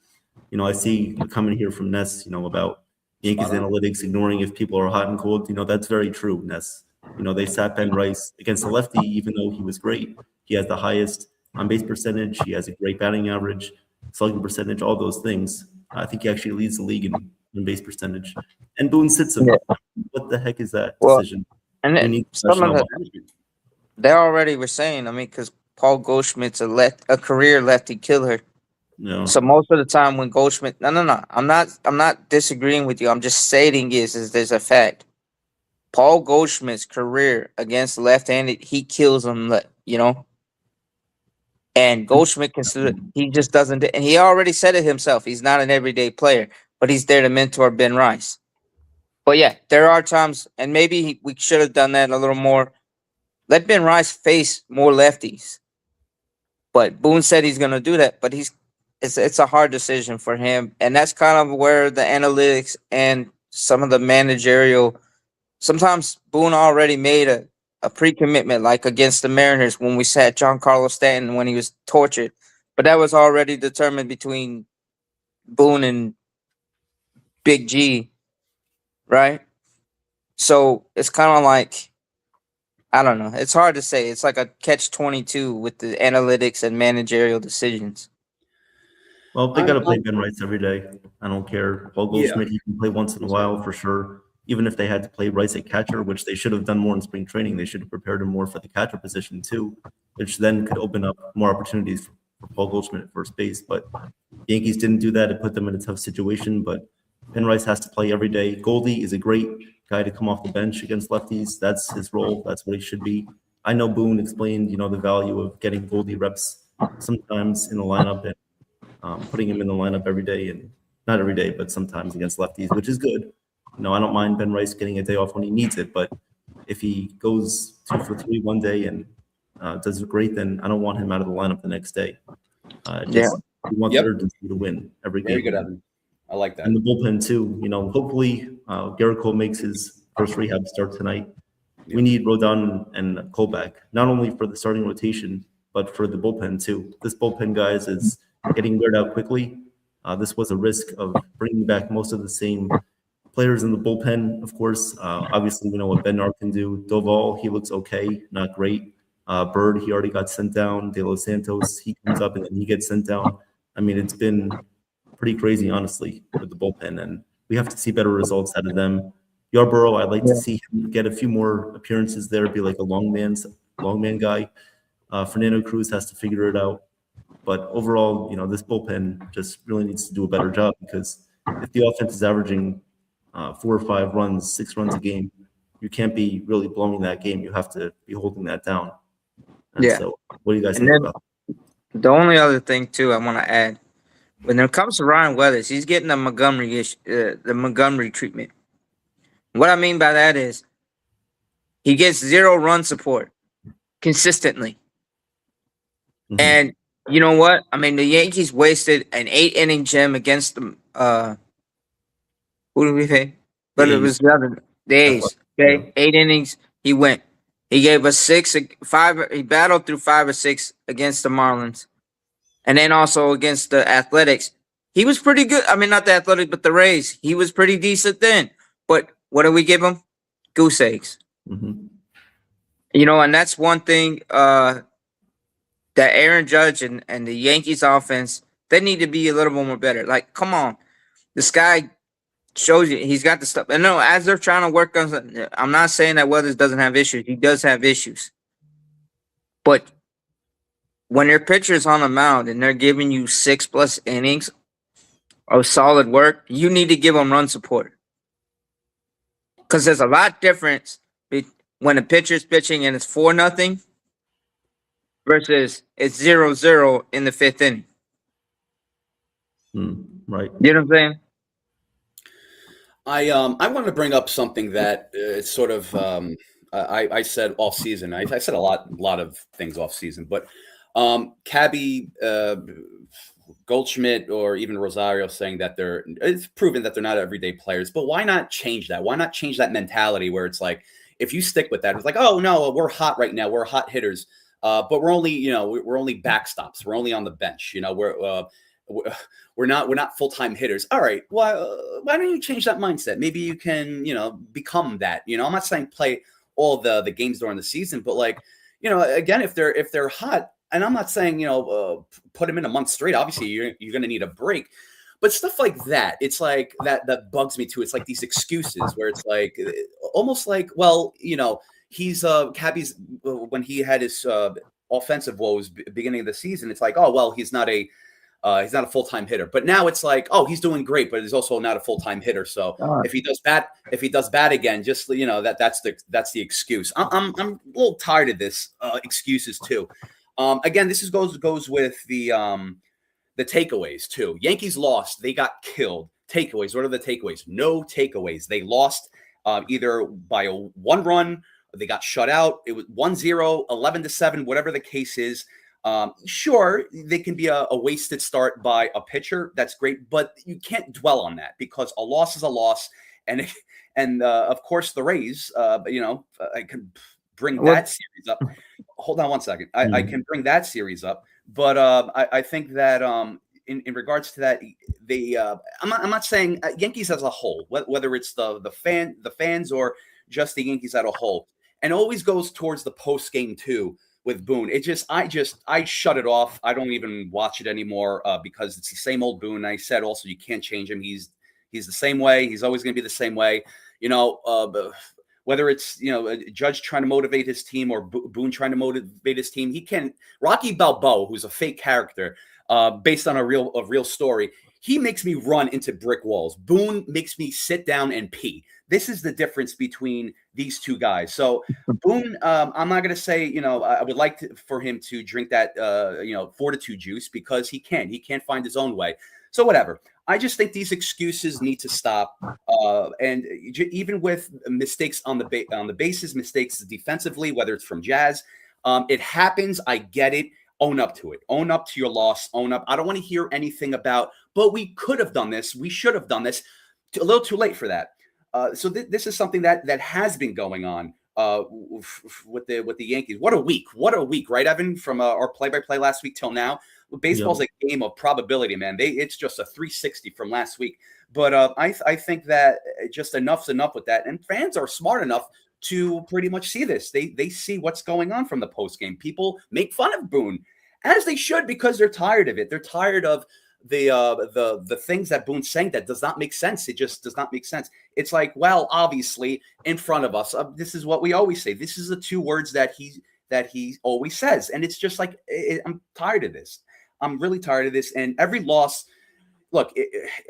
I see a comment here from Ness, about Yankees analytics ignoring if people are hot and cold. That's very true, Ness. They sat Ben Rice against a lefty, even though he was great. He has the highest on-base percentage. He has a great batting average, slugging percentage, all those things. I think he actually leads the league in on-base percentage. And Boone sits him. Yeah. What the heck is that Well, decision? And We then need some of professional the, management. they already were saying, I mean, because Paul Goldschmidt's a career lefty killer. No. So most of the time when Goldschmidt, no, I'm not disagreeing with you. I'm just stating is there's a fact. Paul Goldschmidt's career against left-handed, he kills them, And Goldschmidt he just doesn't, and he already said it himself. He's not an everyday player, but he's there to mentor Ben Rice. But yeah, there are times, and maybe we should have done that a little more. Let Ben Rice face more lefties. But Boone said he's going to do that, but it's a hard decision for him, and that's kind of where the analytics and some of the managerial. Sometimes Boone already made a pre-commitment, like against the Mariners when we sat Giancarlo Stanton when he was tortured, but that was already determined between Boone and Big G, right? So it's kind of like, I don't know. It's hard to say. It's like a catch-22 with the analytics and managerial decisions. Well, they got to play Ben Rice every day. I don't care. Paul Yeah. Goldschmidt, he can play once in a while for sure. Even if they had to play Rice at catcher, which they should have done more in spring training, they should have prepared him more for the catcher position too, which then could open up more opportunities for Paul Goldschmidt at first base. But the Yankees didn't do that. It put them in a tough situation. But Ben Rice has to play every day. Goldie is a great guy to come off the bench against lefties. That's his role. That's what he should be. I know Boone explained, the value of getting Goldie reps sometimes in the lineup and putting him in the lineup every day, and not every day, but sometimes against lefties, which is good. I don't mind Ben Rice getting a day off when he needs it, but if he goes 2 for 3 one day and does great, then I don't want him out of the lineup the next day. We want the urgency to win every game. Very good, Evan. I like that. And the bullpen too. Hopefully Garrett Cole makes his first rehab start tonight. We need Rodon and Cole back, not only for the starting rotation, but for the bullpen too. This bullpen, guys, is getting weared out quickly. This was a risk of bringing back most of the same players in the bullpen, of course. Obviously, we know what Bednar can do. Doval, he looks okay, not great. Bird, he already got sent down. De Los Santos, he comes up and then he gets sent down. I mean, it's been pretty crazy, honestly, with the bullpen, and we have to see better results out of them. Yarborough, I'd like to see him get a few more appearances there, be like a long man guy. Fernando Cruz has to figure it out. But overall, this bullpen just really needs to do a better job, because if the offense is averaging 4 or 5 runs, 6 runs a game, you can't be really blowing that game. You have to be holding that down. And so what do you guys think about that? The only other thing too I want to add, when it comes to Ryan Weathers, he's getting the Montgomery treatment. What I mean by that is he gets 0 run support consistently. Mhm. And you know what? I mean, the Yankees wasted an 8-inning gem against Who did we pay? But it was the other the A's. Okay, 8 innings. He went. He gave us 5. He battled through 5 or 6 against the Marlins, and then also against the Athletics. He was pretty good. I mean, not the Athletics, but the Rays. He was pretty decent then. But what did we give him? Goose eggs. Mm-hmm. You know, and that's one thing that Aaron Judge and the Yankees offense, they need to be a little more better. Like, come on. This guy shows you he's got the stuff. And no, as they're trying to work on, I'm not saying that Weathers doesn't have issues. He does have issues. But when your pitcher's on the mound and they're giving you 6+ innings of solid work, you need to give them run support. Because there's a lot difference when a pitcher's pitching and it's 4-0 versus it's 0-0 in the 5th inning. Right. You know what I'm saying? I wanted to bring up something that it's sort of I said off season. I said a lot of things off season, but Cabby, Goldschmidt, or even Rosario saying that it's proven that they're not everyday players. But why not change that? Why not change that mentality where it's like, if you stick with that, it's like, oh no, we're hot right now, we're hot hitters, but we're only we're only backstops, we're only on the bench, we're not full-time hitters. All right, well, why don't you change that mindset? Maybe you can become that. I'm not saying play all the games during the season, but like again, if they're hot, and I'm not saying put them in a month straight. Obviously, you're going to need a break. But stuff like that, it's like that bugs me too. It's like these excuses where it's like almost like, well, he's Cabby's when he had his offensive woes beginning of the season. It's like, oh well, he's not a full-time hitter. But now it's like, oh, he's doing great, but he's also not a full-time hitter. So if he does bad again, just that's the excuse. I'm a little tired of this excuses too. Again, this goes with the takeaways too. Yankees lost. They got killed. Takeaways. What are the takeaways? No takeaways. They lost either by a 1 run. They got shut out. It was 1-0, 11-7, whatever the case is. Sure, they can be a wasted start by a pitcher. That's great, but you can't dwell on that because a loss is a loss. And of course the Rays. I can bring that series up. Hold on one second. I can bring that series up. But I think that in regards to that, I'm not saying Yankees as a whole, whether it's the fans or just the Yankees as a whole, and always goes towards the post game too with Boone. I shut it off. I don't even watch it anymore because it's the same old Boone. I said also you can't change him. He's the same way. He's always going to be the same way. Whether it's Judge trying to motivate his team or Boone trying to motivate his team, he can. Rocky Balboa, who's a fake character based on a real story, he makes me run into brick walls. Boone makes me sit down and pee. This is the difference between these two guys. So Boone, I'm not going to say I would like for him to drink that fortitude juice because he can't find his own way. So whatever. I just think these excuses need to stop. And even with mistakes on the bases, mistakes defensively, whether it's from Jazz, it happens. I get it. Own up to it. Own up to your loss. Own up. I don't want to hear anything about, but we could have done this. We should have done this. A little too late for that. So this is something that has been going on with the Yankees. What a week, right, Evan? From our play-by-play last week till now. Baseball's a game of probability, man. It's just a 360 from last week. But I think that just enough's enough with that. And fans are smart enough to pretty much see this. They see what's going on from the post game. People make fun of Boone, as they should, because they're tired of it. They're tired of the things that Boone's saying that does not make sense. It just does not make sense. It's like, well, obviously in front of us, this is what we always say. This is the 2 words that he always says. And it's just like, I'm tired of this. I'm really tired of this. And every loss, look,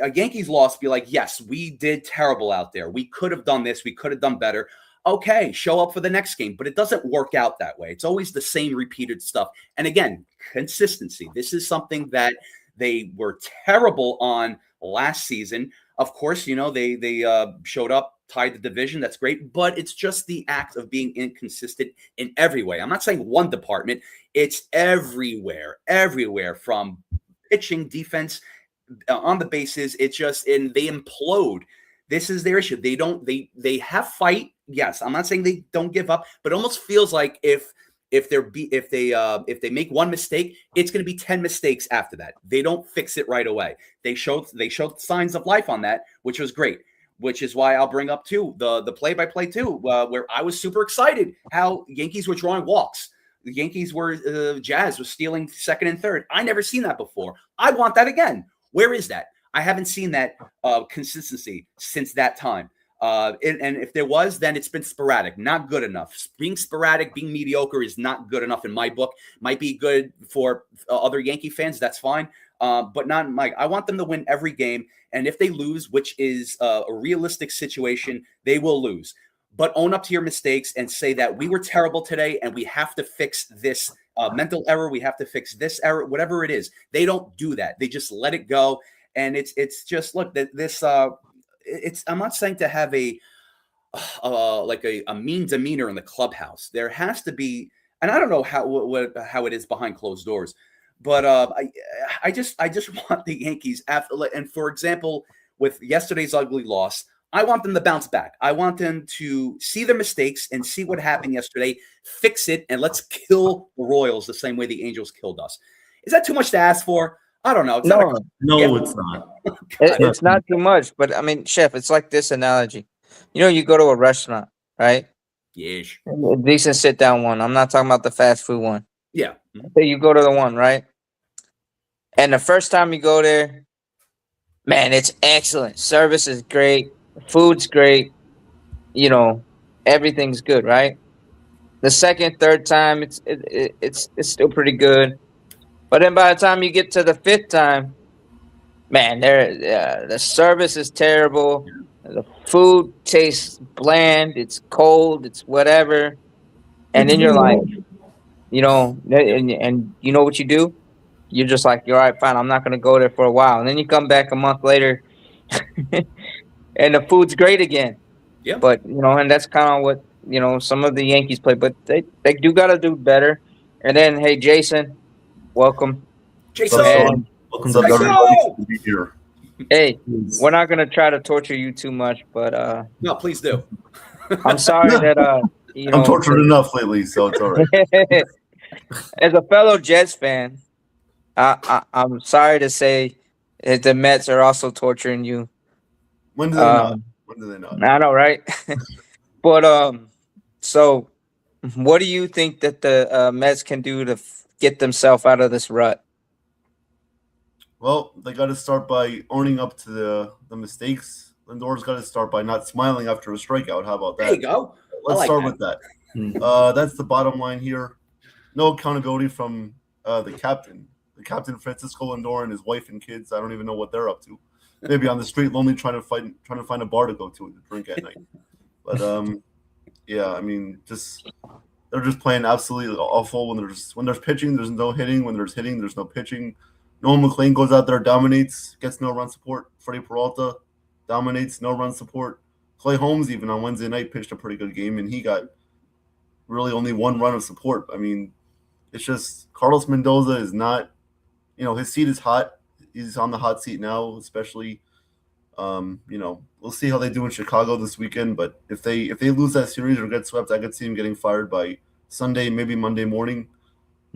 a Yankees loss, be like, yes, we did terrible out there. We could have done this. We could have done better. Okay, show up for the next game. But it doesn't work out that way. It's always the same repeated stuff. And again, consistency. This is something that they were terrible on last season. Of course, they showed up, tied the division. That's great. But it's just the act of being inconsistent in every way. I'm not saying one department. It's everywhere from pitching, defense, on the bases. It's just, and they implode. This is their issue. They have fight. Yes, I'm not saying they don't give up, but it almost feels like if they make one mistake, it's going to be 10 mistakes after that. They don't fix it right away. They showed signs of life on that, which was great. Which is why I'll bring up too the play-by-play too, where I was super excited how Yankees were drawing walks. The Yankees were Jazz was stealing second and third. I never seen that before. I want that again. Where is that? I haven't seen that consistency since that time. And if there was, then it's been sporadic, not good enough. Being sporadic, being mediocre is not good enough in my book. Might be good for other Yankee fans. That's fine. But not Mike. I want them to win every game. And if they lose, which is a realistic situation, they will lose. But own up to your mistakes and say that we were terrible today and we have to fix this mental error. We have to fix this error, whatever it is. They don't do that. They just let it go. And it's just, look, this I'm not saying to have a mean demeanor in the clubhouse. There has to be, and I don't know how it is behind closed doors, but I just want the Yankees after, and for example, with yesterday's ugly loss, I want them to bounce back. I want them to see their mistakes and see what happened yesterday, fix it, and let's kill the Royals the same way the Angels killed us. Is that too much to ask for? I don't know. It's No, yeah. it's not. It's not too much, but I mean, Chef, it's like this analogy. You know, you go to a restaurant, right? Yes. A decent sit down one. I'm not talking about the fast food one. Yeah. So you go to the one, right? And the first time you go there, man, it's excellent. Service is great. Food's great. You know, everything's good, right? The second, third time, it's still pretty good. But then by the time you get to the fifth time, man, the service is terrible. The food tastes bland. It's cold. It's whatever. And then you're like, you know, and you know what you do? You're just like, you're all right, fine. I'm not going to go there for a while. And then you come back a month later and the food's great again. Yeah. But, you know, and that's kind of what, you know, some of the Yankees play. But they do got to do better. And then, hey, Jason, welcome. Jason, And, Welcome to everybody to be here. hey, we're not going to try to torture you too much, but no, please do. I'm sorry that, you know. I'm tortured enough lately, so it's all right. As a fellow Jets fan, I'm sorry to say that the Mets are also torturing you. When do they not? When do they not? I know, right? But so what do you think that the Mets can do to get themselves out of this rut? Well, they got to start by owning up to the mistakes. Lindor's got to start by not smiling after a strikeout. How about that? There you go. Let's like start that. with that. That's the bottom line here. No accountability from the captain. The captain, Francisco Lindor, and his wife and kids. I don't even know what they're up to. Maybe on the street, lonely, trying to find a bar to go to drink at night. But yeah, I mean, they're just playing absolutely awful. When there's pitching, there's no hitting. When there's hitting, there's no pitching. Nolan McLean goes out there, dominates, gets no run support. Freddie Peralta dominates, no run support. Clay Holmes, even on Wednesday night, pitched a pretty good game, and he got really only one run of support. I mean, it's just Carlos Mendoza is not, you know, his seat is hot. He's on the hot seat now, especially. You know, we'll see how they do in Chicago this weekend. But if they lose that series or get swept, I could see him getting fired by Sunday, maybe Monday morning.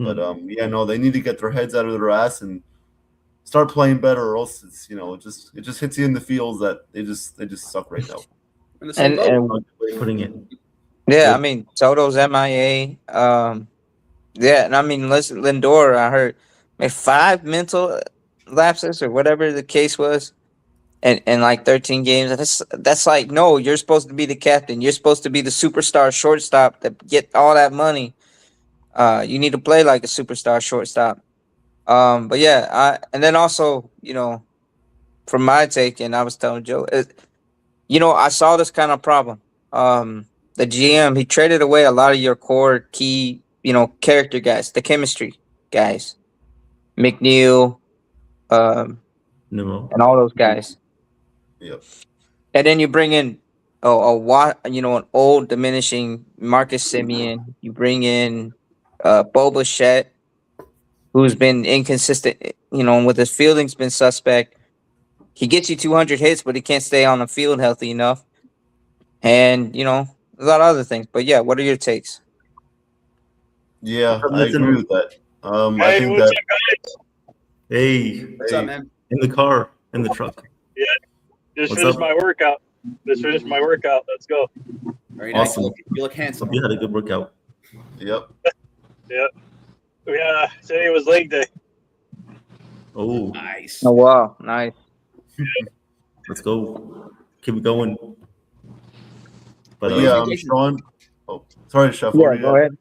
But yeah, no, they need to get their heads out of their ass and start playing better, or else it's, you know, it just hits you in the feels that they just suck right now. And Putting it. yeah, I mean, Soto's MIA. Yeah, and I mean, listen, Lindor, I heard, made 5 mental lapses or whatever the case was, and like 13 games. That's like, no, you're supposed to be the captain. You're supposed to be the superstar shortstop that get all that money. You need to play like a superstar shortstop. But yeah, and then also, you know, from my take, and I was telling Joe, you know, I saw this kind of problem. The GM, he traded away a lot of your core key, you know, character guys, the chemistry guys, McNeil, and all those guys. Yep. And then you bring in an old diminishing Marcus Simeon. You bring in Bo Bichette, who's been inconsistent, you know, with his fielding's been suspect. he gets you 200 hits, but he can't stay on the field healthy enough. And, you know, a lot of other things. But yeah, what are your takes? Yeah, I Listen. agree with that. I Hey, think what's that. up, guys? Hey, What's up, man? in the car, in the truck. Yeah, just What's finished up? my workout. Just finished my workout. Let's go. Very nice. Awesome. You look handsome. Hope you had a good workout. Yep. Yeah. Yeah. Today was leg day. Oh, Nice. Oh, wow. Nice. let's go. Keep it going. But Yeah, Sean. Oh, sorry, Chef. Yeah, go ahead.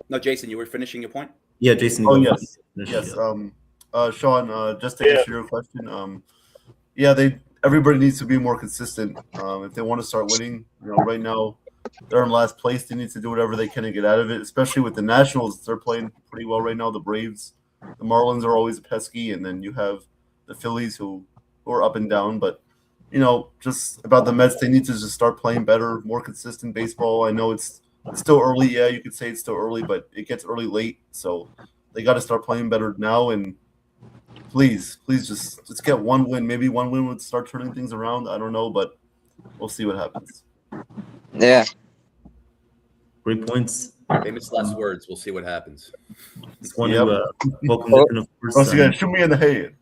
No, Jason, you were finishing your point? Yeah, Jason. Oh, go yes. finish. Yes. Yeah. Sean, just to Yeah. answer your question, everybody needs to be more consistent. If they want to start winning, right now they're in last place. They need to do whatever they can to get out of it, especially with the Nationals. They're playing pretty well right now. The Braves, the Marlins are always pesky, and then you have the Phillies who are up and down. But, just about the Mets, they need to just start playing better, more consistent baseball. I know it's still early. Yeah, you could say it's still early, but it gets early late. So they got to start playing better now. And please just get one win. Maybe one win would start turning things around. I don't know, but we'll see what happens. Yeah. Great points. Famous last words. We'll see what happens. Just want Yep. to welcome Nithin, of course. Once again, shoot me in the head.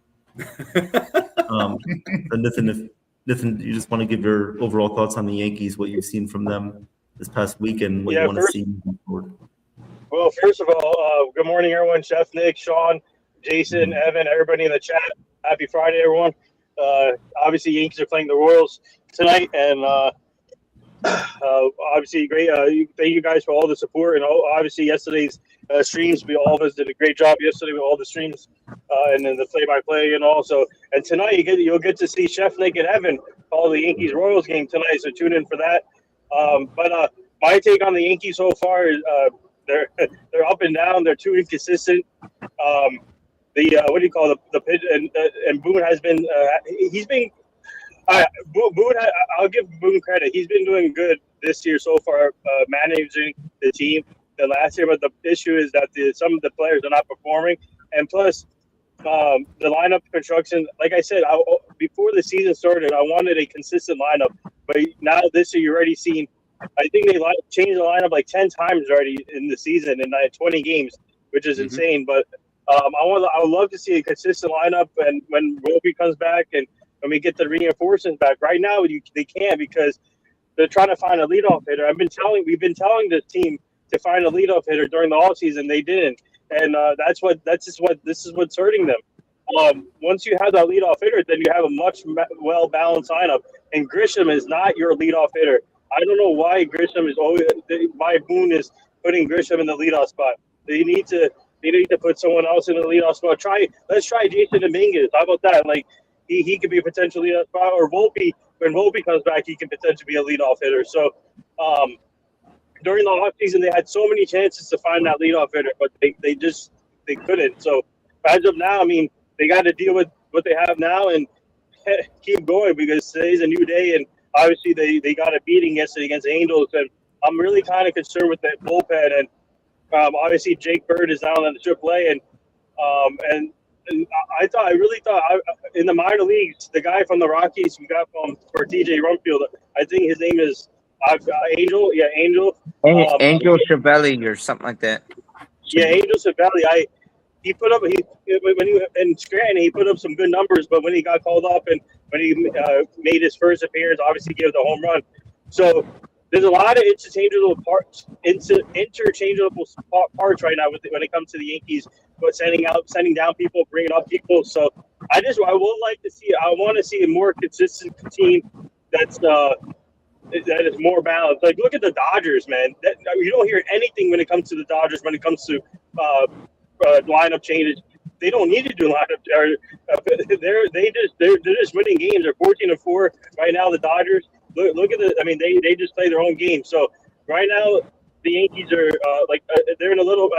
And Nithin, you just want to give your overall thoughts on the Yankees, what you've seen from them this past week, and what Yeah, you want to first- see moving forward. Well, first of all, good morning, everyone. Chef Nick, Sean, Jason, Evan, everybody in the chat. Happy Friday, everyone. Obviously, Yankees are playing the Royals tonight, and obviously, great. Thank you guys for all the support, and obviously yesterday's streams. All of us did a great job yesterday with all the streams, and then the play-by-play, and also. And tonight you'll get to see Chef Nick and Evan call the Yankees Royals game tonight. So tune in for that. But my take on the Yankees so far is they're up and down. They're too inconsistent. What do you call the pitch? And Boone has been he's been. Boone, I'll give Boone credit. He's been doing good this year so far, managing the team than last year. But the issue is that some of the players are not performing, and plus the lineup construction. Like I said, before the season started, I wanted a consistent lineup. But now this year, you're already seeing. I think they changed the lineup like 10 times already in the season in 20 games, which is insane. But I would love to see a consistent lineup, and when Volpe comes back and when we get the reinforcements back. Right now, they can't because they're trying to find a leadoff hitter. We've been telling the team to find a leadoff hitter during the offseason. They didn't, and this is what's hurting them. Once you have that leadoff hitter, then you have a much well balanced lineup. And Grisham is not your leadoff hitter. I don't know why Grisham is always why Boone is putting Grisham in the leadoff spot. They need to put someone else in the leadoff spot. Let's try Jason Dominguez. How about that? Like he could be potentially a spot, or Volpe. When Volpe comes back, he can potentially be a leadoff hitter. So during the offseason, they had so many chances to find that leadoff hitter, but they couldn't. So as of now, I mean, they got to deal with what they have now and keep going because today's a new day. And obviously, they got a beating yesterday against Angels, and I'm really kind of concerned with that bullpen. And obviously, Jake Bird is down on the AAA, and I really thought in the minor leagues, the guy from the Rockies we got for TJ Rumfield, I think his name is Angel. Yeah, Angel. Angel Chavelli or something like that. Yeah, Angel Chavelli. He put up when he in Scranton, he put up some good numbers, but when he got called up and when he made his first appearance, obviously gave the home run. So there's a lot of interchangeable parts right now when it comes to the Yankees, but sending down people, bringing up people. So I want to see a more consistent team that is more balanced. Like look at the Dodgers, man. You don't hear anything when it comes to the Dodgers. When it comes to lineup changes, they don't need to do lineup. They're just winning games. They're 14-4 right now. The Dodgers. Look at they just play their own game. So right now the Yankees are they're in a little.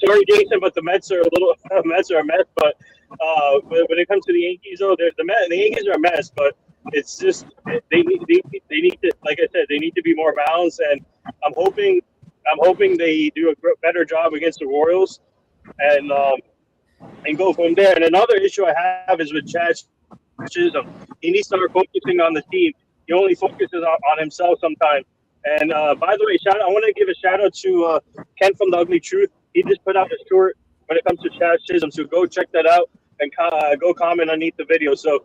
Sorry, Jason, but the Mets are a mess. But when it comes to the Yankees, though, the Yankees are a mess. But it's just they need to, like I said, they need to be more balanced. And I'm hoping they do a better job against the Royals. And and go from there. And another issue I have is with Chad Chisholm. He needs to start focusing on the team. He only focuses on himself sometimes. And by the way, I want to give a shout out to Ken from The Ugly Truth. He just put out a short when it comes to Chad Chisholm, so go check that out and go comment underneath the video. So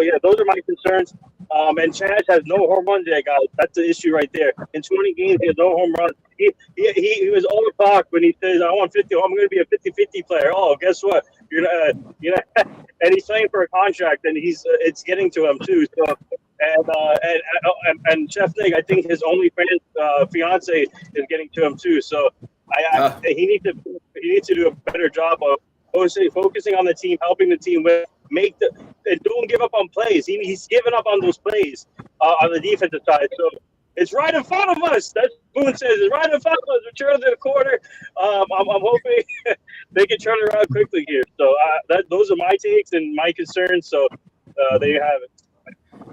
yeah, those are my concerns. And Chad has no home runs yet, guys. That's the issue right there. In 20 games, he has no home runs. He was all talk when he says, "I want 50. I'm going to be a 50-50 player." Oh, guess what? You're not, and he's playing for a contract, and it's getting to him too. So. And Chef Nick, I think his OnlyFans fiance is getting to him too. So he needs to do a better job of focusing on the team, helping the team and don't give up on plays. He's given up on those plays on the defensive side. So it's right in front of us. That's Boone says it's right in front of us. We're turning to the corner. I'm hoping they can turn it around quickly here. So those are my takes and my concerns. So there you have it.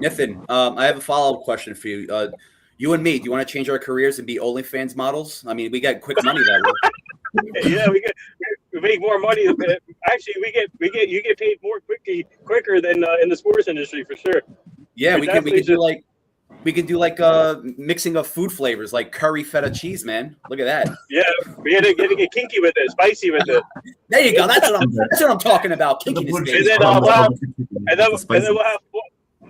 Nithin, I have a follow-up question for you. You and me, do you want to change our careers and be OnlyFans models? I mean, we get quick money that way. Yeah, we make more money. Actually, you get paid more quicker than in the sports industry for sure. Yeah, we can do like mixing of food flavors like curry feta cheese, man. Look at that. Yeah, we had to get kinky with it, spicy with it. There you go. That's what I'm talking about. Kinkiness.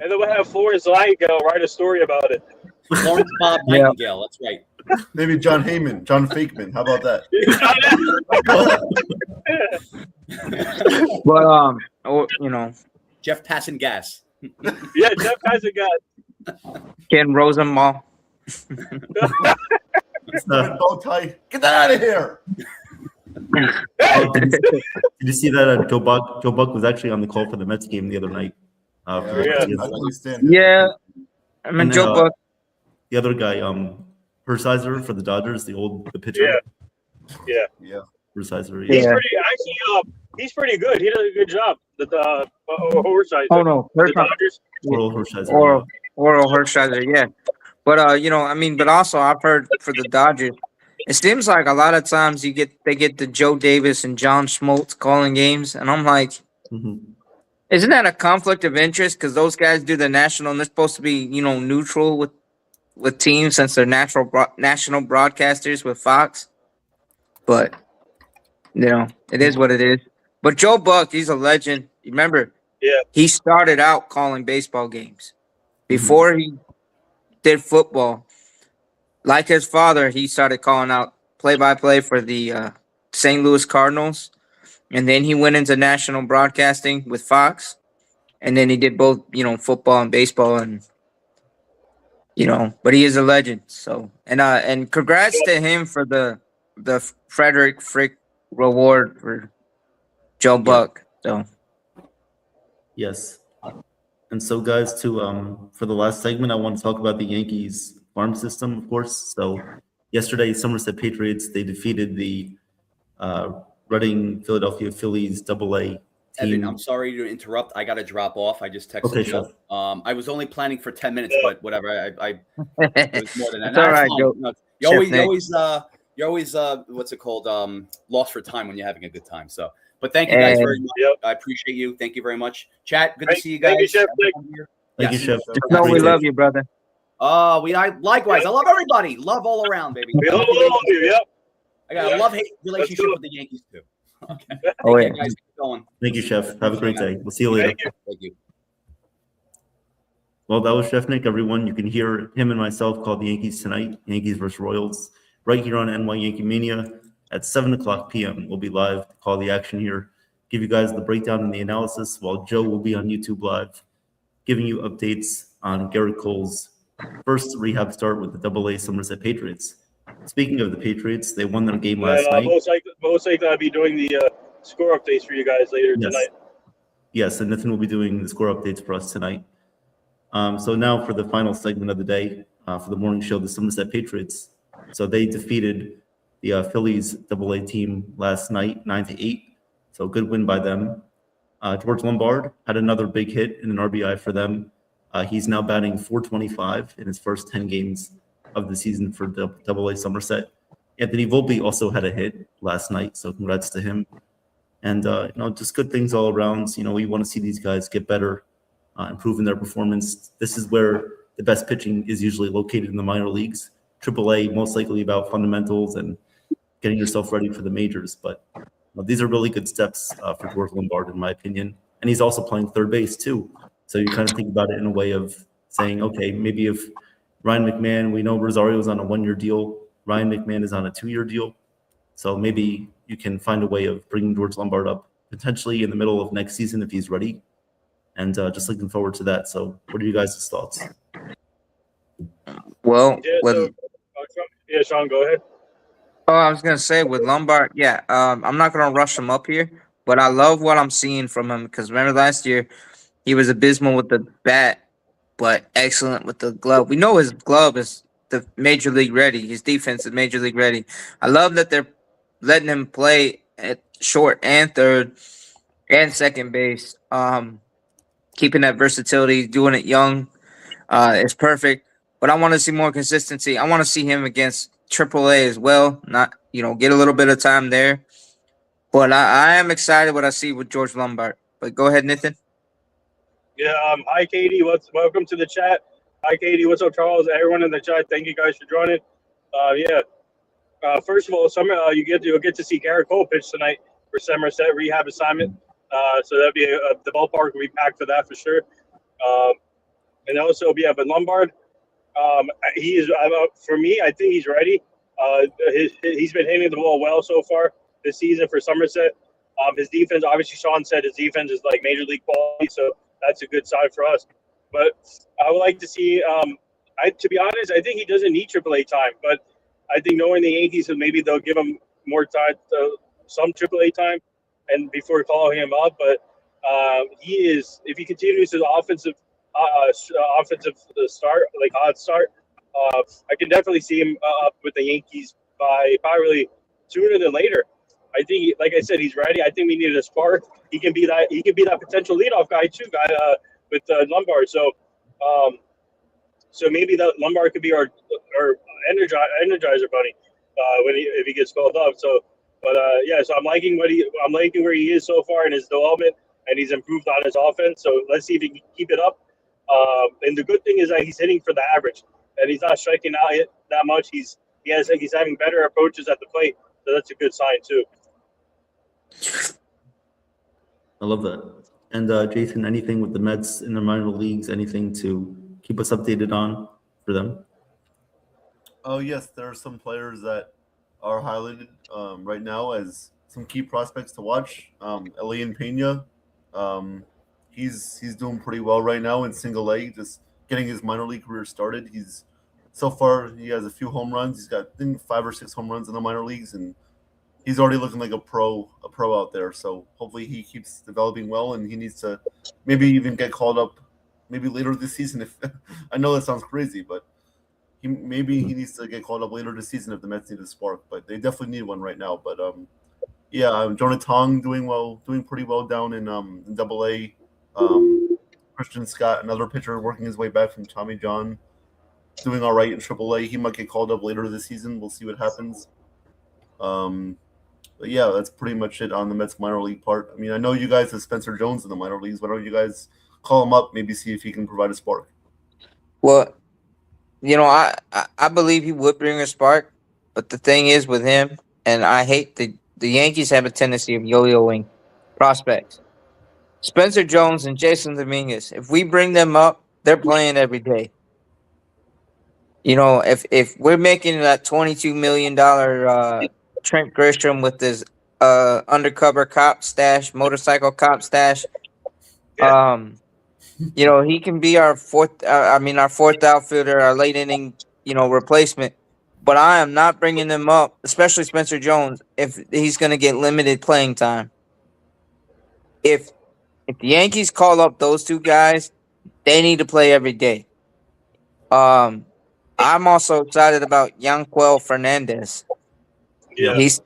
And then we'll have Florence Nightingale write a story about it. Florence Bob Nightingale. That's right. Maybe John Fakeman. How about that? But Jeff Passing Gas. Yeah, Jeff Passing Gas. Ken Rosenbaum. Bow tie. Get that out of here. Did you see that Joe Buck was actually on the call for the Mets game the other night? I understand. Yeah, I mean Joe Buck. The other guy, Hershiser for the Dodgers, the pitcher. Yeah. Hershiser. Yeah. He's pretty good. He does a good job. Hershiser. Oh no, the Dodgers. Oral Hershiser. Oral Hershiser. Yeah, but but also I've heard for the Dodgers, it seems like a lot of times they get the Joe Davis and John Schmaltz calling games, and I'm like. Mm-hmm. Isn't that a conflict of interest? Because those guys do the national, and they're supposed to be, neutral with teams since they're national broadcasters with Fox. But it is what it is. But Joe Buck, he's a legend. You remember? Yeah. He started out calling baseball games before he did football. Like his father, he started calling out play-by-play for the St. Louis Cardinals. And then he went into national broadcasting with Fox. And then he did both, football and baseball. And, but he is a legend. So, and congrats to him for the Frederick Frick Reward for Joe Buck. So, yes. And so, guys, for the last segment, I want to talk about the Yankees farm system, of course. So, yesterday, Somerset Patriots, they defeated the Reading Philadelphia Phillies AA team. Evan, I'm sorry to interrupt. I got to drop off. I just texted you. I was only planning for 10 minutes, but whatever. I it was more than that. It's all right, Joe. No, you're always what's it called? Lost for time when you're having a good time. So, but thank you guys very much. I appreciate you. Thank you very much. Chat, good to see you guys. Thank you, Chef. Thank you, Chef. We love you, brother. Likewise. I love everybody. Love all around, baby. We all love you. Yep. I got a love-hate relationship with the Yankees too. Okay. Oh, yeah. Guys, keep going. Thank you, Chef. Have a great day. We'll see you later. Thank you. Well, that was Chef Nick, everyone. You can hear him and myself call the Yankees tonight, Yankees versus Royals, right here on NY Yankee Mania at 7:00 p.m. We'll be live to call the action here, give you guys the breakdown and the analysis, while Joe will be on YouTube Live, giving you updates on Garrett Cole's first rehab start with the AA Somerset Patriots. Speaking of the Patriots, they won their game last night. Most likely I'll be doing the score updates for you guys later tonight. Yes, and Nithin will be doing the score updates for us tonight. So now for the final segment of the day, for the morning show, the Somerset Patriots. So they defeated the Phillies AA team last night, 9-8. So good win by them. George Lombard had another big hit in an RBI for them. He's now batting .425 in his first 10 games of the season for AA Somerset. Anthony Volpe also had a hit last night, so congrats to him. And, just good things all around. We want to see these guys get better, improving their performance. This is where the best pitching is usually located in the minor leagues. AAA, most likely about fundamentals and getting yourself ready for the majors. But these are really good steps for George Lombard, in my opinion. And he's also playing third base, too. So you kind of think about it in a way of saying, okay, maybe if Ryan McMahon, we know Rosario's on a 1-year deal, Ryan McMahon is on a 2-year deal. So maybe you can find a way of bringing George Lombard up potentially in the middle of next season if he's ready. And just looking forward to that. So what are you guys' thoughts? Well, Yeah, Sean, go ahead. oh, I was gonna say with Lombard, yeah. I'm not gonna rush him up here, but I love what I'm seeing from him because remember last year he was abysmal with the bat, but excellent with the glove. We know his glove is the major league ready. His defense is major league ready. I love that they're letting him play at short and third and second base. Keeping that versatility, doing it young, is perfect. But I want to see more consistency. I want to see him against AAA as well. Not get a little bit of time there. But I am excited what I see with George Lombard. But go ahead, Nathan. Yeah. Hi, Katie. Welcome to the chat. Hi, Katie. What's up, Charles? Everyone in the chat. Thank you guys for joining. First of all, you'll get to see Garrett Cole pitch tonight for Somerset rehab assignment. So that'd be the ballpark will be packed for that for sure. And also, but Lombard, he is for me. I think he's ready. He's been hitting the ball well so far this season for Somerset. His defense, obviously, Sean said his defense is like major league quality, so that's a good sign for us. But I would like to see. To be honest, I think he doesn't need AAA time, but I think knowing the Yankees, maybe they'll give him more time, some AAA time, and before calling him up. But he is, if he continues his offensive start, like odd start, I can definitely see him up with the Yankees by probably sooner than later. I think, like I said, he's ready. I think we needed a spark. He can be that. He can be that potential leadoff guy too, with Lombard. So maybe that Lombard could be our energizer bunny if he gets called up. So, so I'm liking where he is so far in his development, and he's improved on his offense. So let's see if he can keep it up. And the good thing is that he's hitting for the average, and he's not striking out that much. He's having better approaches at the plate, so that's a good sign too. I love that. And Jason, anything with the Mets in the minor leagues, anything to keep us updated on for them? Oh, yes, there are some players that are highlighted right now as some key prospects to watch. YANKEE Mania, he's doing pretty well right now in single A, just getting his minor league career started. So far he has a few home runs. He's got, I think, 5 or 6 home runs in the minor leagues, and he's already looking like a pro out there. So hopefully he keeps developing well, and he needs to maybe even get called up maybe later this season. If I know that sounds crazy, but he needs to get called up later this season if the Mets need a spark. But they definitely need one right now. But Jonah Tong doing pretty well down in AA. Christian Scott, another pitcher working his way back from Tommy John, doing all right in AAA. He might get called up later this season. We'll see what happens. But yeah, that's pretty much it on the Mets minor league part. I mean, I know you guys have Spencer Jones in the minor leagues. Why don't you guys call him up, maybe see if he can provide a spark? Well, I believe he would bring a spark, but the thing is with him, and I hate the Yankees have a tendency of yo-yoing prospects. Spencer Jones and Jason Dominguez, if we bring them up, they're playing every day. If we're making that $22 million Trent Grisham with his undercover cop stash, motorcycle cop stash, he can be our fourth outfielder, our late inning, replacement. But I am not bringing them up, especially Spencer Jones, if he's going to get limited playing time. If the Yankees call up those two guys, they need to play every day. I'm also excited about Yanquiel Fernandez. Yeah. He's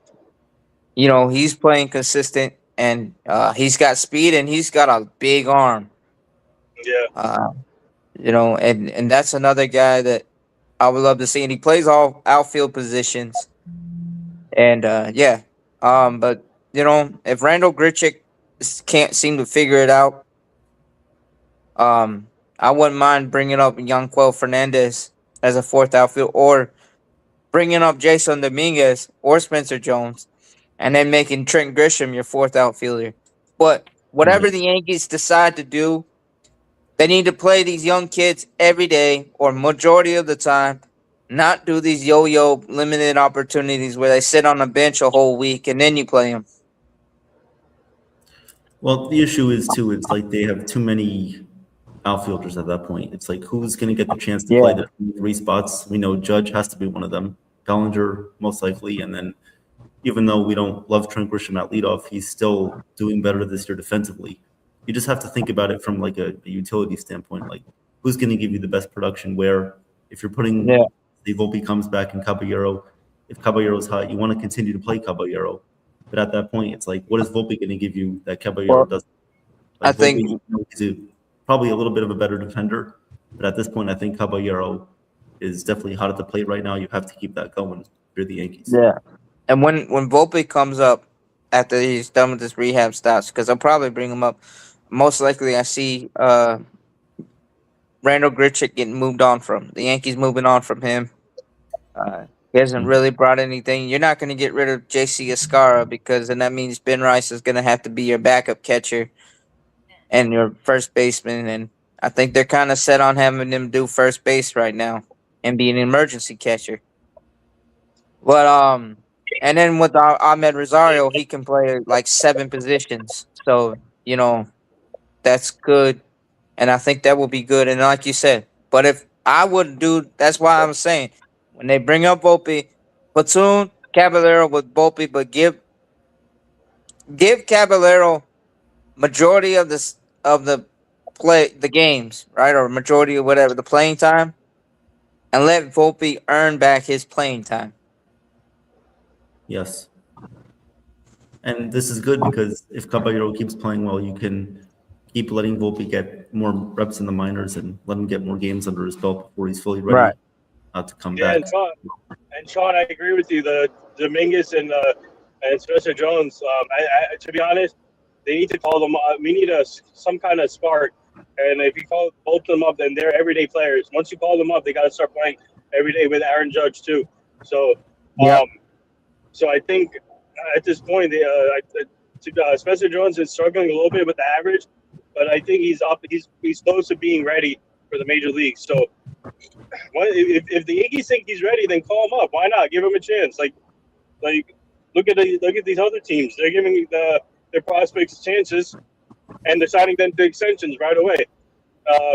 playing consistent, and he's got speed, and he's got a big arm. Yeah. And that's another guy that I would love to see, and he plays all outfield positions. And but if Randall Grichuk can't seem to figure it out, I wouldn't mind bringing up Yanquel Fernandez as a fourth outfield, or bringing up Jason Dominguez or Spencer Jones, and then making Trent Grisham your fourth outfielder. But whatever Right. the Yankees decide to do, they need to play these young kids every day or majority of the time, not do these yo-yo limited opportunities where they sit on the bench a whole week and then you play them. Well, the issue is too, it's like they have too many outfielders at that point. It's like, who's going to get the chance to play Yeah. the 3 spots? We know Judge has to be one of them. Bellinger, most likely. And then even though we don't love Trent Grisham at leadoff, he's still doing better this year defensively. You just have to think about it from like a utility standpoint. Like, who's going to give you the best production where if you're putting Yeah. the Volpe comes back in Caballero, if Caballero's hot, you want to continue to play Caballero. But at that point, it's like, what is Volpe going to give you that Caballero Well, doesn't? I Like, think- Volpe, he's probably a little bit of a better defender. But at this point, I think Caballero is definitely hot at the plate right now. You have to keep that going if you're the Yankees. Yeah. And when Volpe comes up after he's done with his rehab stops, because I'll probably bring him up, most likely I see Randall Grichuk getting moved on from. The Yankees moving on from him. He hasn't really brought anything. You're not going to get rid of J.C. Escara, because then that means Ben Rice is going to have to be your backup catcher and your first baseman. And I think they're kind of set on having him do first base right now and be an emergency catcher. But and then with Ahmed Rosario, he can play like 7 positions. So, that's good. And I think that will be good. And like you said, but if I would do, that's why I'm saying, when they bring up Volpe, platoon Caballero with Volpe, but give Caballero majority of the games, right? Or majority of whatever, the playing time, and let Volpe earn back his playing time. Yes. And this is good because if Caballero keeps playing well, you can keep letting Volpe get more reps in the minors and let him get more games under his belt before he's fully ready to come back. And Sean, I agree with you. The Dominguez and Spencer Jones. To be honest, they need to call them. We need some kind of spark. And if you call both of them up, then they're everyday players. Once you call them up, they got to start playing every day with Aaron Judge too. So, so I think at this point, Spencer Jones is struggling a little bit with the average, but I think he's up. He's close to being ready for the major leagues. So, if the Yankees think he's ready, then call him up. Why not? Give him a chance. Like look at these other teams. They're giving their prospects chances, and they're signing them to extensions right away.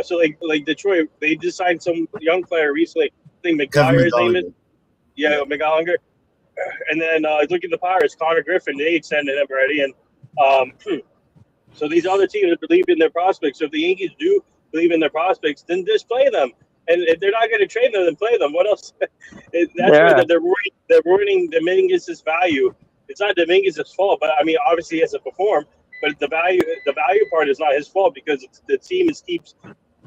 So like Detroit, they just signed some young player recently. I think McGuire, his name is. Yeah, McGallinger. And then look at the Pirates, Connor Griffin. They extended him already, and so these other teams believe in their prospects. So if the Yankees do believe in their prospects, then just play them. And if they're not going to trade them, then play them. What else? That's why they're ruining Dominguez's value. It's not Dominguez's fault, but I mean, obviously he has to perform. But the value part is not his fault because the team keeps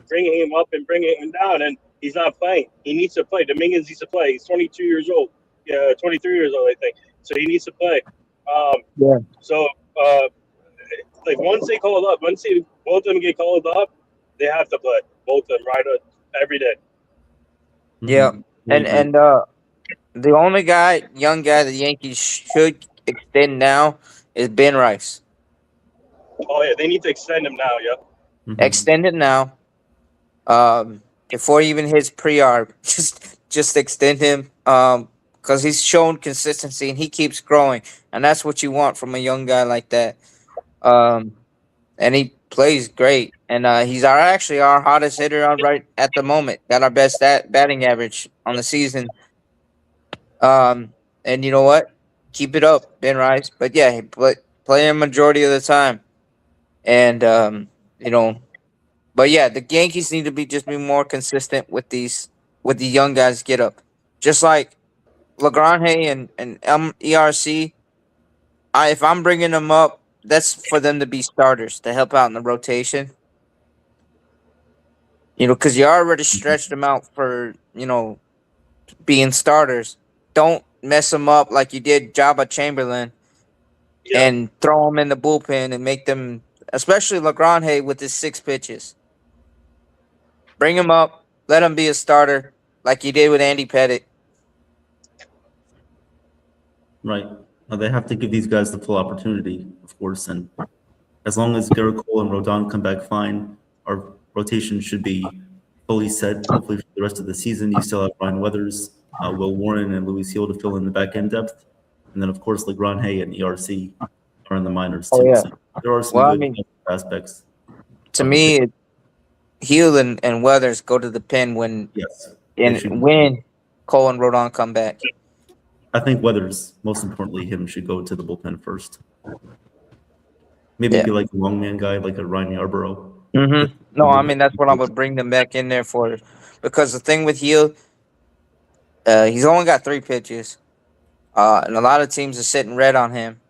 bringing him up and bringing him down, and he's not playing. He needs to play. Dominguez needs to play. He's 22 years old. 23 years old, I think. So he needs to play. So, like once they call up, both of them get called up, they have to play. Both of them, right? Every day. Yeah, and the only young guy the Yankees should extend now is Ben Rice. Oh yeah, they need to extend him now. Yeah. Extend it now. Before he even hits pre-arb, just extend him. Because he's shown consistency and he keeps growing, and that's what you want from a young guy like that. And he plays great, and he's actually our hottest hitter on right at the moment. Got our best batting average on the season. And you know what? Keep it up, Ben Rice. But yeah, he play him majority of the time, and But yeah, the Yankees need to be more consistent with the young guys get up, just like LaGrange and ERC. If I'm bringing them up, that's for them to be starters to help out in the rotation. Because you already stretched them out for being starters. Don't mess them up like you did Jabba Chamberlain. and throw them in the bullpen and make them, especially LaGrange with his 6 pitches. Bring him up, let him be a starter like you did with Andy Pettit. Right. They have to give these guys the full opportunity, of course. And as long as Garrett Cole and Rodon come back fine, our rotation should be fully set. Hopefully for the rest of the season, you still have Ryan Weathers, Will Warren, and Louis Seal to fill in the back end depth. And then, of course, LaGrange and ERC are in the minors, too. So there are some good aspects. To me, Heel and Weathers go to the pen when Cole and Rodon come back. I think Weathers, most importantly, him should go to the bullpen first. Maybe be like a long man guy, like a Ryan Yarborough. No, I mean, that's what I would bring them back in there for. Because the thing with Heel, he's only got 3 pitches. And a lot of teams are sitting red on him.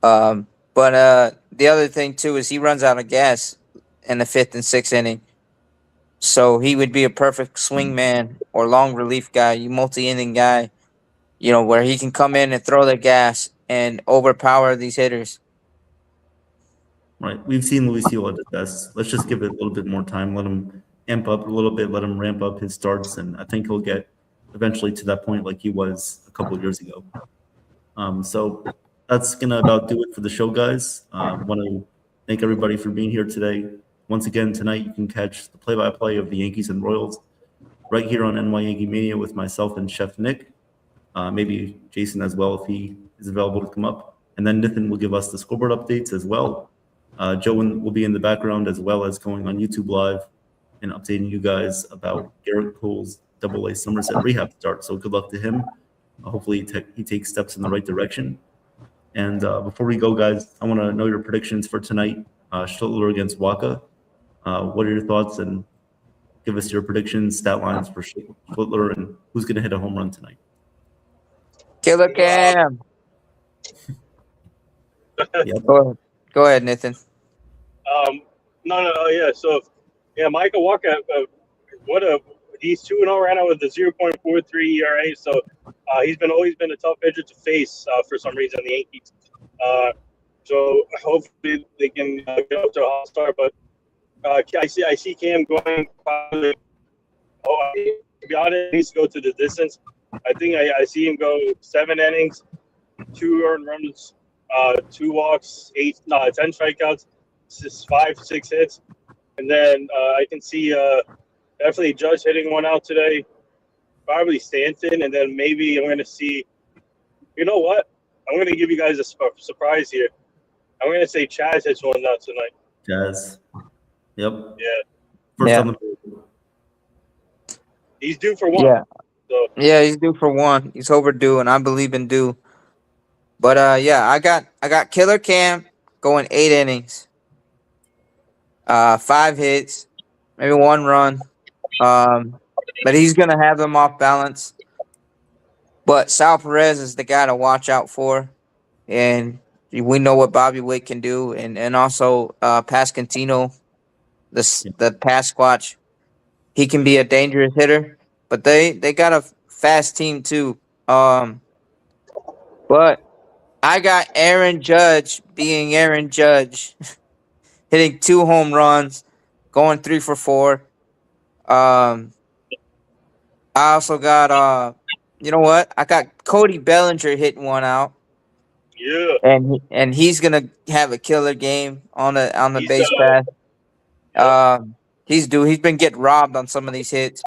But the other thing, too, is he runs out of gas in the 5th and 6th inning. So he would be a perfect swing man or long relief guy, multi-inning guy, where he can come in and throw the gas and overpower these hitters. Right. We've seen Louis Seal at his best. Let's just give it a little bit more time. Let him amp up a little bit. Let him ramp up his starts. And I think he'll get eventually to that point like he was a couple of years ago. So that's going to about do it for the show, guys. I want to thank everybody for being here today. Once again, tonight you can catch the play-by-play of the Yankees and Royals right here on NY Yankee Mania with myself and Chef Nick. Maybe Jason as well if he is available to come up. And then Nithin will give us the scoreboard updates as well. Joe will be in the background as well as going on YouTube Live and updating you guys about Garrett Cole's AA Somerset rehab start. So good luck to him. Hopefully he takes steps in the right direction. And before we go, guys, I want to know your predictions for tonight. Schlittler against Waka. What are your thoughts? And give us your predictions, stat lines for Schlittler, and who's going to hit a home run tonight. Killer Cam. Yep. Go ahead, Nathan. Yeah. So, Michael Walker, he's 2-0 right now with a 0.43 ERA. So, he's always been a tough pitcher to face for some reason, the Yankees. So hopefully they can get up to a hot start. But I see Cam going probably. To be honest, he needs to go to the distance. I think I see him go 7 innings, 2 earned runs, 2 walks, 10 strikeouts, 5-6 hits, and then I can see definitely Judge hitting one out today, probably Stanton, and then maybe I'm going to see. You know what? I'm going to give you guys a surprise here. I'm going to say Chaz hits one out tonight. Chaz. Yep. Yeah. First on the board. He's due for one. Yeah. So. Yeah, he's due for one. He's overdue, and I believe in due. But I got Killer Cam going 8 innings, 5 hits, maybe 1 run. But he's gonna have them off balance. But Sal Perez is the guy to watch out for, and we know what Bobby Witt can do, and also Pascantino, the pass squatch. He can be a dangerous hitter, but they got a fast team too. But I got Aaron Judge being Aaron Judge, hitting 2 home runs, going 3 for 4. I also got you know what? I got Cody Bellinger hitting one out. Yeah. And he's gonna have a killer game on the base path. He's due. He's been getting robbed on some of these hits.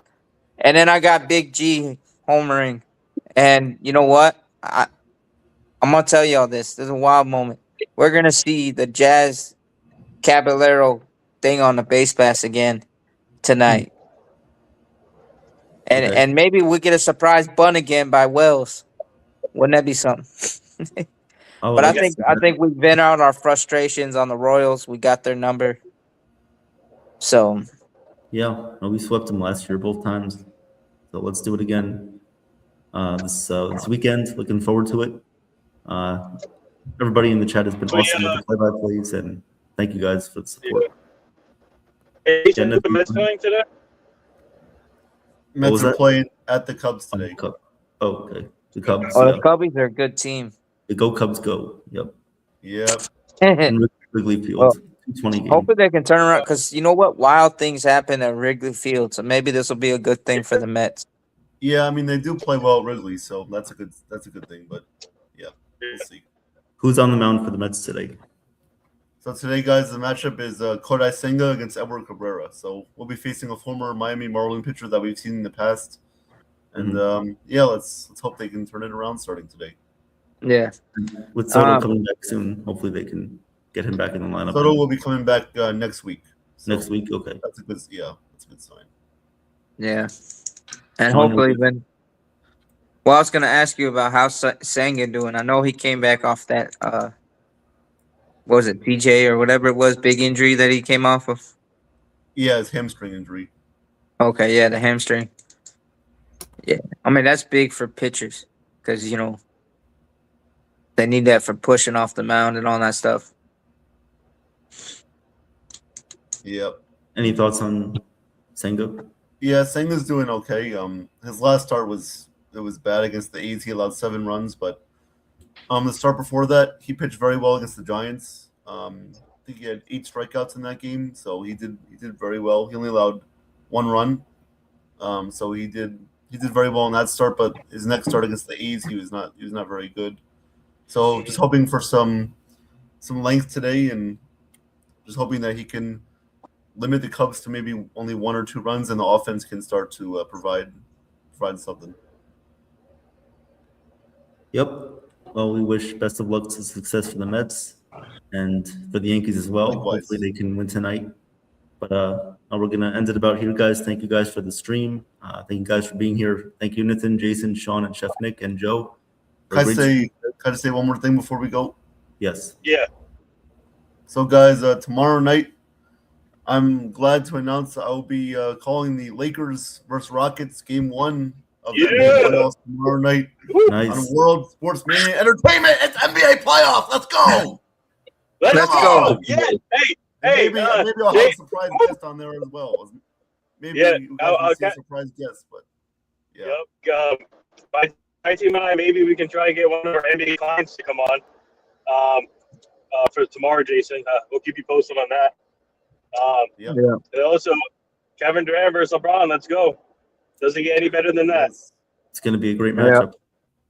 And then I got Big G homering. And you know what? I'm gonna tell y'all this. This is a wild moment. We're gonna see the Jazz Caballero thing on the base pass again tonight. And maybe we get a surprise bunt again by Wells. Wouldn't that be something? But I think we've been out our frustrations on the Royals. We got their number. So yeah, we swept them last year both times. So let's do it again this weekend. Looking forward to it. Everybody in the chat has been awesome with the play-by-plays, and thank you guys for the support. Hey, the Mets playing today? Mets are playing at the Cubs today. Oh, okay. The Cubs. the Cubbies are a good team. The Go Cubs go. Yep. Yep. In Wrigley Field. Well, 220 game. hopefully they can turn around because you know what? Wild things happen at Wrigley Field, so maybe this will be a good thing for the Mets. Yeah, I mean they do play well at Wrigley, so that's a good thing. But yeah, we'll see. Who's on the mound for the Mets today? So today, guys, the matchup is Kodai Senga against Edward Cabrera. So we'll be facing a former Miami Marlin pitcher that we've seen in the past. And yeah, let's hope they can turn it around starting today. Yeah. With Soto coming back soon, hopefully they can get him back in the lineup. Soto will be coming back next week. So next week, okay. That's a good sign. Yeah. And hopefully when well, I was gonna ask you about how Senga doing. I know he came back off that what was it, DJ or whatever it was, big injury that he came off of? Yeah, his hamstring injury. Okay, yeah, the hamstring. Yeah. I mean that's big for pitchers because you know they need that for pushing off the mound and all that stuff. Yep. Any thoughts on Senga? Yeah, Senga's doing okay. His last start was bad against the A's. He allowed 7 runs, but the start before that, he pitched very well against the Giants. I think he had 8 strikeouts in that game, so he did very well. He only allowed 1 run, so he did very well in that start. But his next start against the A's, he was not very good. So just hoping for some length today, and just hoping that he can limit the Cubs to maybe only 1 or 2 runs, and the offense can start to provide something. Yep. Well, we wish best of luck to success for the Mets and for the Yankees as well. Likewise. Hopefully they can win tonight. But now we're going to end it about here, guys. Thank you guys for the stream. Thank you guys for being here. Thank you, Nithin, Jason, Sean, and Chef Nick, and Joe. Can I say one more thing before we go? Yes. Yeah. So, guys, tomorrow night, I'm glad to announce that I will be calling the Lakers versus Rockets Game 1 of the NBA playoffs tomorrow night Nice. on World Sports Media Entertainment. It's NBA playoffs. Let's go. Let's go. Yeah. Hey, Maybe I'll have a surprise guest on there as well. Maybe you guys can see a surprise guest, but yeah. Yep. By my team and I, maybe we can try to get one of our NBA clients to come on for tomorrow, Jason. We'll keep you posted on that. Yeah. And also, Kevin Durant versus LeBron. Let's go. Doesn't get any better than that. It's going to be a great matchup.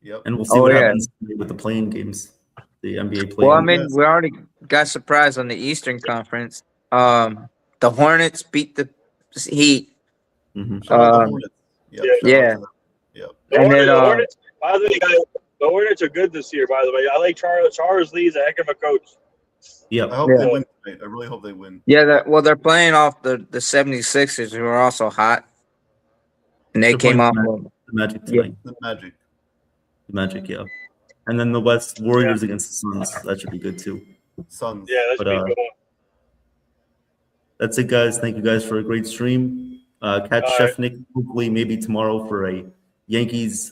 Yep. And we'll see what happens with the playing games, the NBA playing. Well, I mean, we already got surprised on the Eastern Conference. The Hornets beat the Heat. Mm-hmm. Yeah. The Hornets, by the way, guys, the Hornets are good this year, by the way. I like Charles Lee's a heck of a coach. Yeah. I hope they win tonight. I really hope they win. Yeah, they're playing off the 76ers, who are also hot. And they came off the Magic tonight. The Magic, yeah. And then the West Warriors against the Suns. That should be good too. Suns. Yeah, that should be a good one. That's it, guys. Thank you guys for a great stream. Catch Chef Nick hopefully maybe tomorrow for a Yankees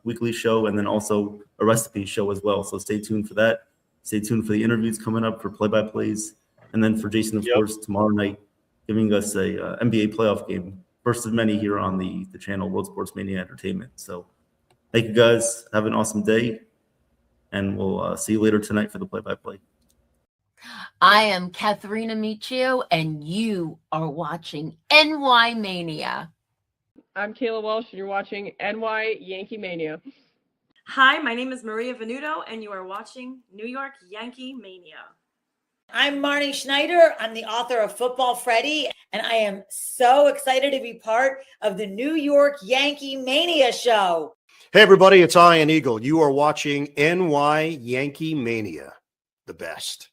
weekly show, and then also a recipe show as well. So stay tuned for that. Stay tuned for the interviews coming up for play-by-plays, and then for Jason, of course, tomorrow night, giving us a NBA playoff game. First of many here on the channel, World Sports Mania Entertainment. So thank you guys. Have an awesome day. And we'll see you later tonight for the play-by-play. I am Katharina Michio, and you are watching NYMania. I'm Kayla Welsh, and you're watching NY Yankee Mania. Hi, my name is Maria Venuto, and you are watching New York Yankee Mania. I'm Marnie Schneider. I'm the author of Football Freddy, and I am so excited to be part of the New York Yankee Mania show. Hey, everybody, it's Ian Eagle. You are watching NY Yankee Mania, the best.